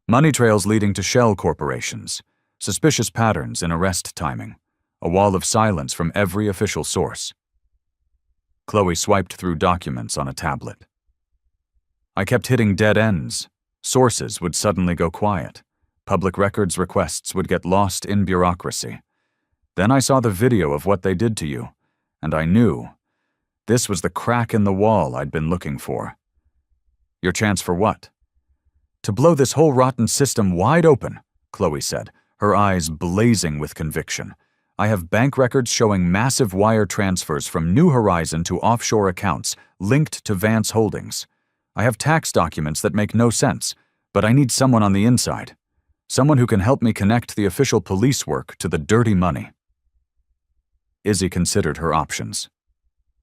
"Money trails leading to shell corporations, suspicious patterns in arrest timing, a wall of silence from every official source." Chloe swiped through documents on a tablet. "I kept hitting dead ends. Sources would suddenly go quiet. Public records requests would get lost in bureaucracy. Then I saw the video of what they did to you, and I knew this was the crack in the wall I'd been looking for." "Your chance for what?" "To blow this whole rotten system wide open," Chloe said, her eyes blazing with conviction. "I have bank records showing massive wire transfers from New Horizon to offshore accounts linked to Vance Holdings. I have tax documents that make no sense, but I need someone on the inside. Someone who can help me connect the official police work to the dirty money." Izzy considered her options.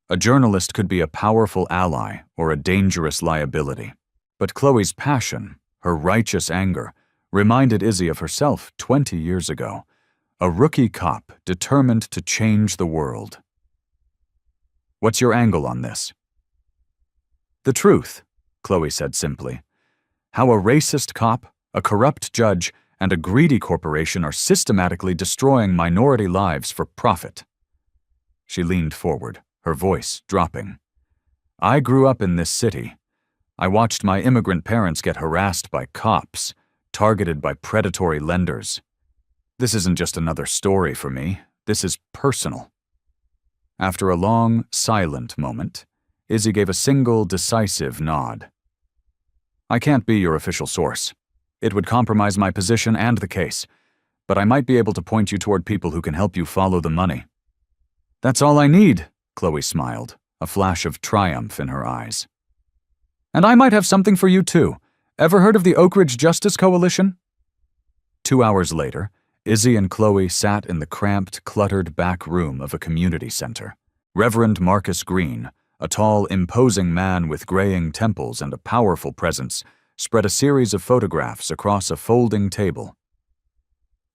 A journalist could be a powerful ally or a dangerous liability. But Chloe's passion, her righteous anger, reminded Izzy of herself 20 years ago, a rookie cop determined to change the world. "What's your angle on this?" "The truth," Chloe said simply. "How a racist cop, a corrupt judge, and a greedy corporation are systematically destroying minority lives for profit." She leaned forward, her voice dropping. "I grew up in this city. I watched my immigrant parents get harassed by cops, targeted by predatory lenders. This isn't just another story for me. This is personal." After a long, silent moment, Izzy gave a single, decisive nod. "I can't be your official source. It would compromise my position and the case, but I might be able to point you toward people who can help you follow the money." "That's all I need," Chloe smiled, a flash of triumph in her eyes. "And I might have something for you too. Ever heard of the Oak Ridge Justice Coalition?" 2 hours later, Izzy and Chloe sat in the cramped, cluttered back room of a community center. Reverend Marcus Green, a tall, imposing man with graying temples and a powerful presence, spread a series of photographs across a folding table.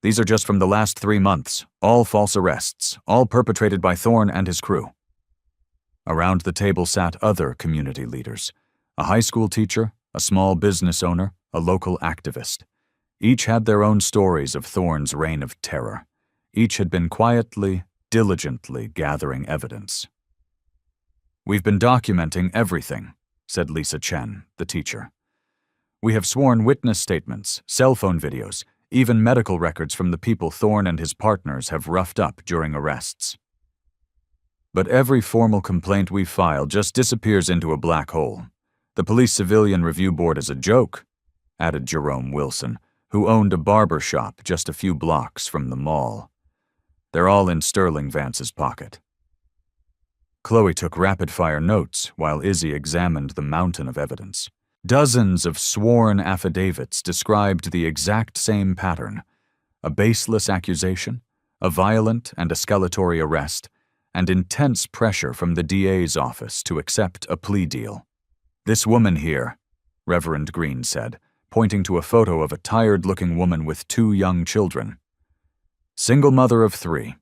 "These are just from the last 3 months, all false arrests, all perpetrated by Thorne and his crew." Around the table sat other community leaders, a high school teacher, a small business owner, a local activist. Each had their own stories of Thorne's reign of terror. Each had been quietly, diligently gathering evidence. "We've been documenting everything," said Lisa Chen, the teacher. "We have sworn witness statements, cell phone videos, even medical records from the people Thorne and his partners have roughed up during arrests. But every formal complaint we file just disappears into a black hole. The Police Civilian Review Board is a joke," added Jerome Wilson, who owned a barber shop just a few blocks from the mall. "They're all in Sterling Vance's pocket." Chloe took rapid-fire notes while Izzy examined the mountain of evidence. Dozens of sworn affidavits described the exact same pattern: a baseless accusation, a violent and escalatory arrest, and intense pressure from the DA's office to accept a plea deal. "This woman here," Reverend Green said, pointing to a photo of a tired-looking woman with 2 young children. "Single mother of 3.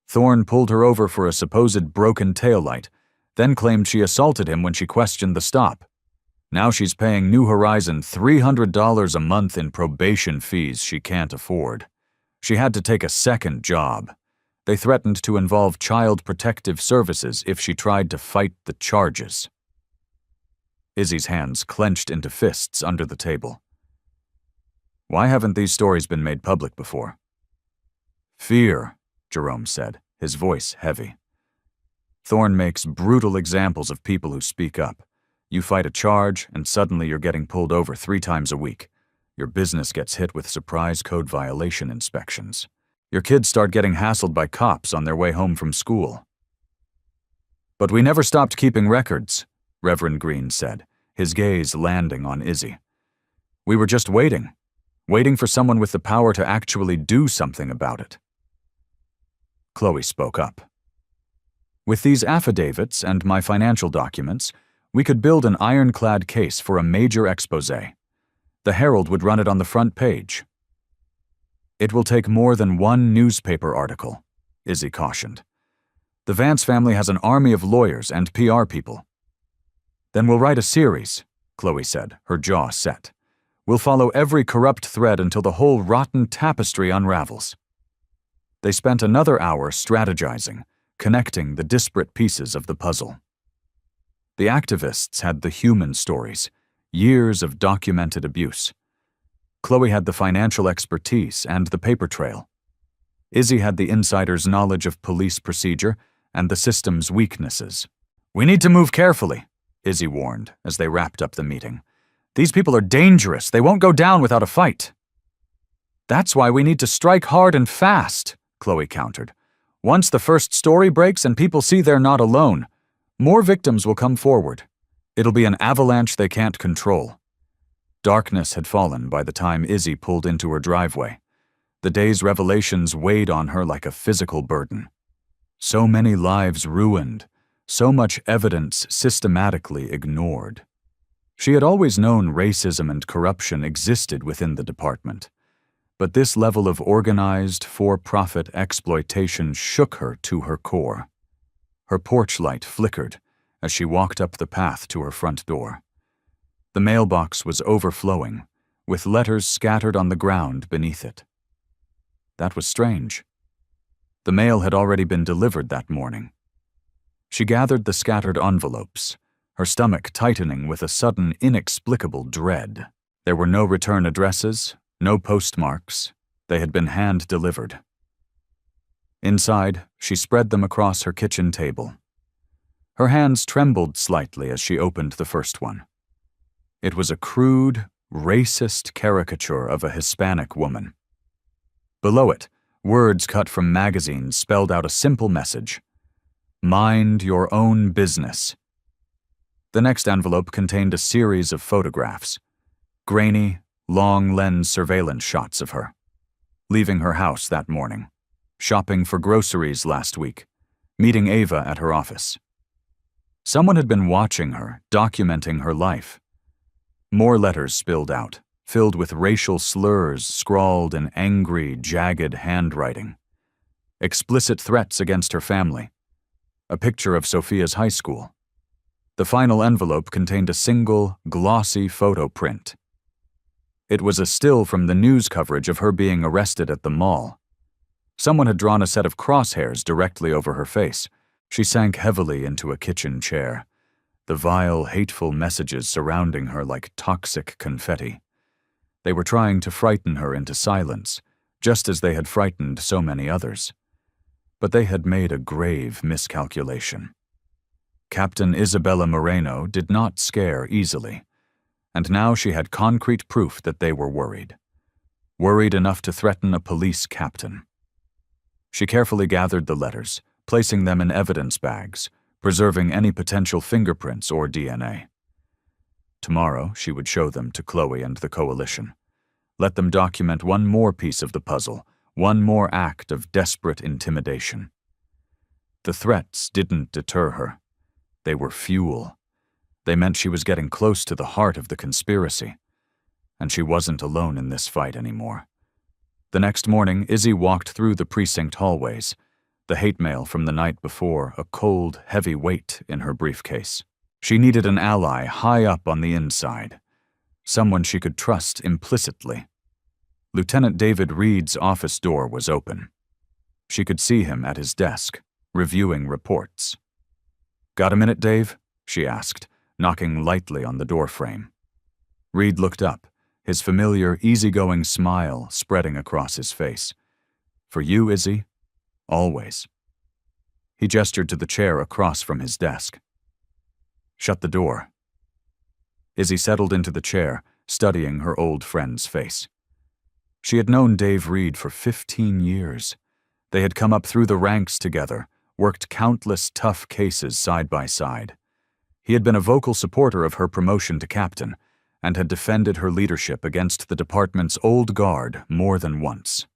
Thorne pulled her over for a supposed broken taillight, then claimed she assaulted him when she questioned the stop. Now she's paying New Horizon $300 a month in probation fees she can't afford. She had to take a second job. They threatened to involve Child Protective Services if she tried to fight the charges." Izzy's hands clenched into fists under the table. "Why haven't these stories been made public before?" "Fear," Jerome said, his voice heavy. "Thorne makes brutal examples of people who speak up. You fight a charge, and suddenly you're getting pulled over 3 times a week. Your business gets hit with surprise code violation inspections. Your kids start getting hassled by cops on their way home from school." "But we never stopped keeping records," Reverend Green said, his gaze landing on Izzy. "We were just waiting for someone with the power to actually do something about it." Chloe spoke up. "With these affidavits and my financial documents, we could build an ironclad case for a major exposé. The Herald would run it on the front page." "It will take more than one newspaper article," Izzy cautioned. "The Vance family has an army of lawyers and PR people." "Then we'll write a series," Chloe said, her jaw set. "We'll follow every corrupt thread until the whole rotten tapestry unravels." They spent another hour strategizing, connecting the disparate pieces of the puzzle. The activists had the human stories, years of documented abuse. Chloe had the financial expertise and the paper trail. Izzy had the insider's knowledge of police procedure and the system's weaknesses. "We need to move carefully," Izzy warned as they wrapped up the meeting. "These people are dangerous. They won't go down without a fight." "That's why we need to strike hard and fast," Chloe countered. "Once the first story breaks and people see they're not alone, more victims will come forward. It'll be an avalanche they can't control." Darkness had fallen by the time Izzy pulled into her driveway. The day's revelations weighed on her like a physical burden. So many lives ruined, so much evidence systematically ignored. She had always known racism and corruption existed within the department, but this level of organized, for-profit exploitation shook her to her core. Her porch light flickered as she walked up the path to her front door. The mailbox was overflowing, with letters scattered on the ground beneath it. That was strange. The mail had already been delivered that morning. She gathered the scattered envelopes, her stomach tightening with a sudden, inexplicable dread. There were no return addresses, no postmarks. They had been hand-delivered. Inside, she spread them across her kitchen table. Her hands trembled slightly as she opened the first one. It was a crude, racist caricature of a Hispanic woman. Below it, words cut from magazines spelled out a simple message: "Mind your own business." The next envelope contained a series of photographs, grainy, long-lens surveillance shots of her, leaving her house that morning, shopping for groceries last week, meeting Ava at her office. Someone had been watching her, documenting her life. More letters spilled out, filled with racial slurs scrawled in angry, jagged handwriting. Explicit threats against her family. A picture of Sophia's high school. The final envelope contained a single, glossy photo print. It was a still from the news coverage of her being arrested at the mall. Someone had drawn a set of crosshairs directly over her face. She sank heavily into a kitchen chair, the vile, hateful messages surrounding her like toxic confetti. They were trying to frighten her into silence, just as they had frightened so many others. But they had made a grave miscalculation. Captain Isabella Moreno did not scare easily, and now she had concrete proof that they were worried. Worried enough to threaten a police captain. She carefully gathered the letters, placing them in evidence bags, preserving any potential fingerprints or DNA. Tomorrow, she would show them to Chloe and the coalition. Let them document one more piece of the puzzle, one more act of desperate intimidation. The threats didn't deter her. They were fuel. They meant she was getting close to the heart of the conspiracy. And she wasn't alone in this fight anymore. The next morning, Izzy walked through the precinct hallways, the hate mail from the night before a cold, heavy weight in her briefcase. She needed an ally high up on the inside, someone she could trust implicitly. Lieutenant David Reed's office door was open. She could see him at his desk, reviewing reports. "Got a minute, Dave?" she asked, knocking lightly on the doorframe. Reed looked up, his familiar, easygoing smile spreading across his face. "For you, Izzy? Always." He gestured to the chair across from his desk. "Shut the door." Izzy settled into the chair, studying her old friend's face. She had known Dave Reed for 15 years. They had come up through the ranks together, worked countless tough cases side by side. He had been a vocal supporter of her promotion to captain, and had defended her leadership against the department's old guard more than once.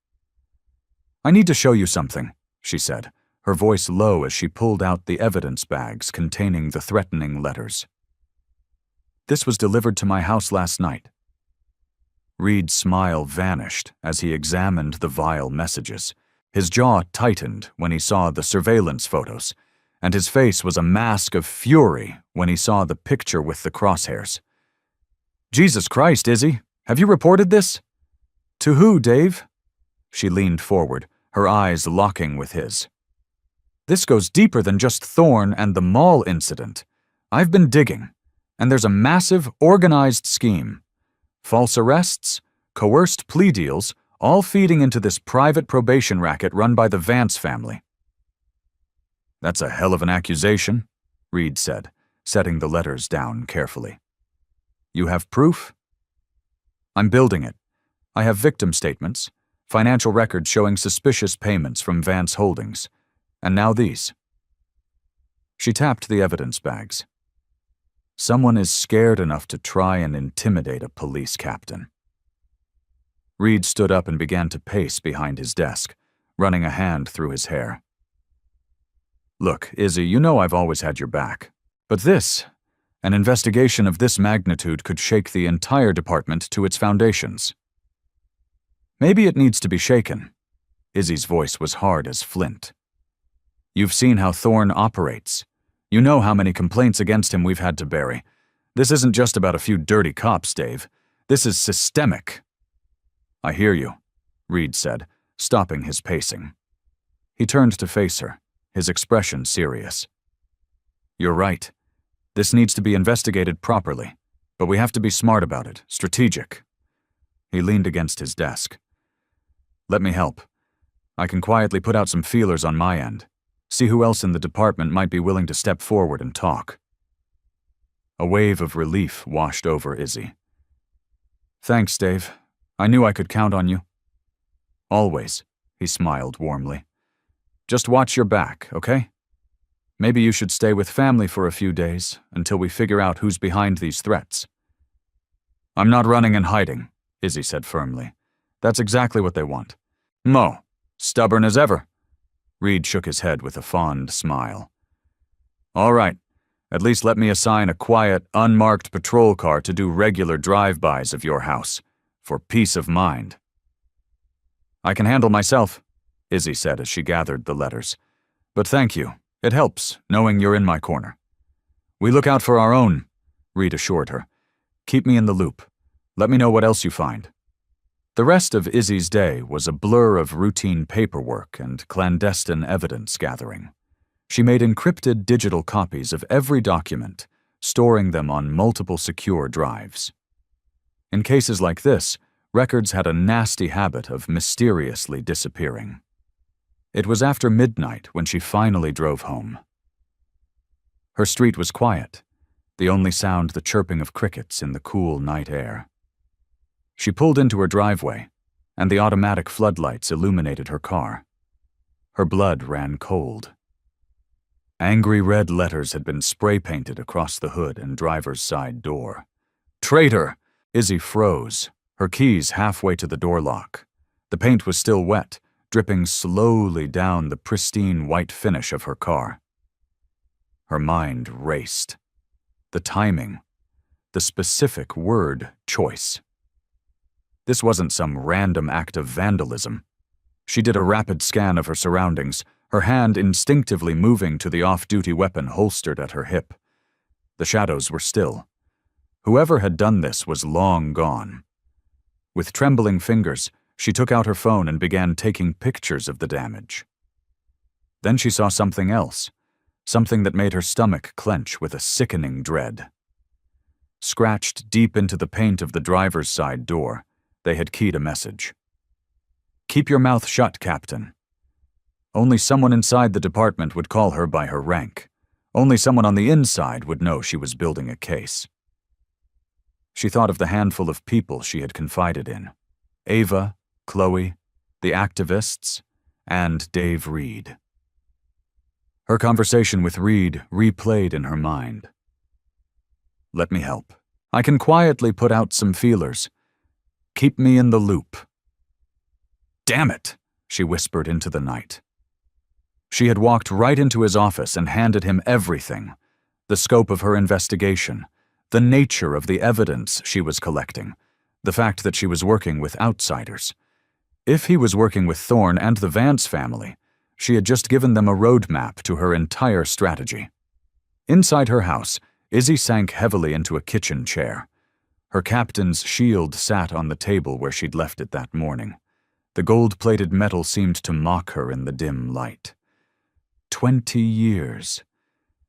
"I need to show you something," she said, her voice low as she pulled out the evidence bags containing the threatening letters. "This was delivered to my house last night." Reed's smile vanished as he examined the vile messages. His jaw tightened when he saw the surveillance photos, and his face was a mask of fury when he saw the picture with the crosshairs. "Jesus Christ, Izzy, have you reported this?" "To who, Dave?" She leaned forward, her eyes locking with his. "This goes deeper than just Thorne and the mall incident. I've been digging, and there's a massive, organized scheme. False arrests, coerced plea deals, all feeding into this private probation racket run by the Vance family." "That's a hell of an accusation," Reed said, setting the letters down carefully. "You have proof?" "I'm building it. I have victim statements, financial records showing suspicious payments from Vance Holdings, and now these." She tapped the evidence bags. Someone is scared enough to try and intimidate a police captain. Reed stood up and began to pace behind his desk, running a hand through his hair. "Look, Izzy, you know I've always had your back. But an investigation of this magnitude could shake the entire department to its foundations." "Maybe it needs to be shaken." Izzy's voice was hard as flint. "You've seen how Thorne operates. You know how many complaints against him we've had to bury. This isn't just about a few dirty cops, Dave. This is systemic." "I hear you," Reed said, stopping his pacing. He turned to face her, his expression serious. "You're right. This needs to be investigated properly, but we have to be smart about it, strategic." He leaned against his desk. "Let me help. I can quietly put out some feelers on my end. See who else in the department might be willing to step forward and talk." A wave of relief washed over Izzy. "Thanks, Dave. I knew I could count on you." "Always," he smiled warmly. "Just watch your back, okay? Maybe you should stay with family for a few days until we figure out who's behind these threats." "I'm not running and hiding," Izzy said firmly. "That's exactly what they want." "Mo, stubborn as ever." Reed shook his head with a fond smile. "All right, at least let me assign a quiet, unmarked patrol car to do regular drive-bys of your house, for peace of mind." "I can handle myself," Izzy said as she gathered the letters. "But thank you. It helps, knowing you're in my corner." "We look out for our own," Reed assured her. "Keep me in the loop. Let me know what else you find." The rest of Izzy's day was a blur of routine paperwork and clandestine evidence gathering. She made encrypted digital copies of every document, storing them on multiple secure drives. In cases like this, records had a nasty habit of mysteriously disappearing. It was after midnight when she finally drove home. Her street was quiet, the only sound the chirping of crickets in the cool night air. She pulled into her driveway, and the automatic floodlights illuminated her car. Her blood ran cold. Angry red letters had been spray-painted across the hood and driver's side door. "Traitor!" Izzy froze, her keys halfway to the door lock. The paint was still wet, dripping slowly down the pristine white finish of her car. Her mind raced. The timing, the specific word choice. This wasn't some random act of vandalism. She did a rapid scan of her surroundings, her hand instinctively moving to the off-duty weapon holstered at her hip. The shadows were still. Whoever had done this was long gone. With trembling fingers, she took out her phone and began taking pictures of the damage. Then she saw something else, something that made her stomach clench with a sickening dread. Scratched deep into the paint of the driver's side door, they had keyed a message. "Keep your mouth shut, Captain." Only someone inside the department would call her by her rank. Only someone on the inside would know she was building a case. She thought of the handful of people she had confided in: Ava, Chloe, the activists, and Dave Reed. Her conversation with Reed replayed in her mind. "Let me help. I can quietly put out some feelers. Keep me in the loop." "Damn it," she whispered into the night. She had walked right into his office and handed him everything: the scope of her investigation, the nature of the evidence she was collecting, the fact that she was working with outsiders. If he was working with Thorne and the Vance family, she had just given them a roadmap to her entire strategy. Inside her house, Izzy sank heavily into a kitchen chair. Her captain's shield sat on the table where she'd left it that morning. The gold-plated metal seemed to mock her in the dim light. 20 years.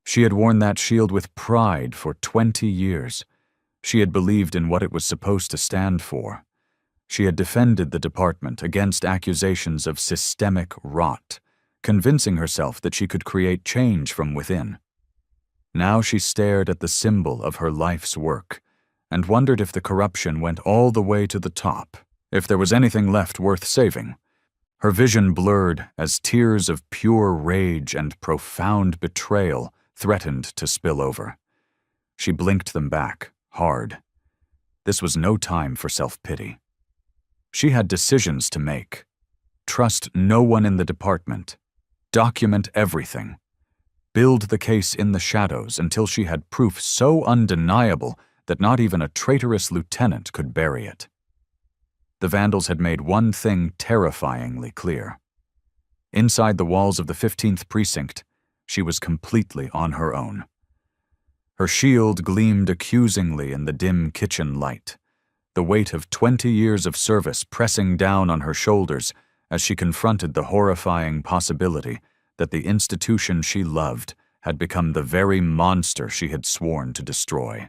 She had worn that shield with pride for 20 years. She had believed in what it was supposed to stand for. She had defended the department against accusations of systemic rot, convincing herself that she could create change from within. Now she stared at the symbol of her life's work and wondered if the corruption went all the way to the top, if there was anything left worth saving. Her vision blurred as tears of pure rage and profound betrayal threatened to spill over. She blinked them back, hard. This was no time for self-pity. She had decisions to make. Trust no one in the department. Document everything. Build the case in the shadows until she had proof so undeniable that not even a traitorous lieutenant could bury it. The Vandals had made one thing terrifyingly clear. Inside the walls of the 15th Precinct, she was completely on her own. Her shield gleamed accusingly in the dim kitchen light, the weight of 20 years of service pressing down on her shoulders as she confronted the horrifying possibility that the institution she loved had become the very monster she had sworn to destroy.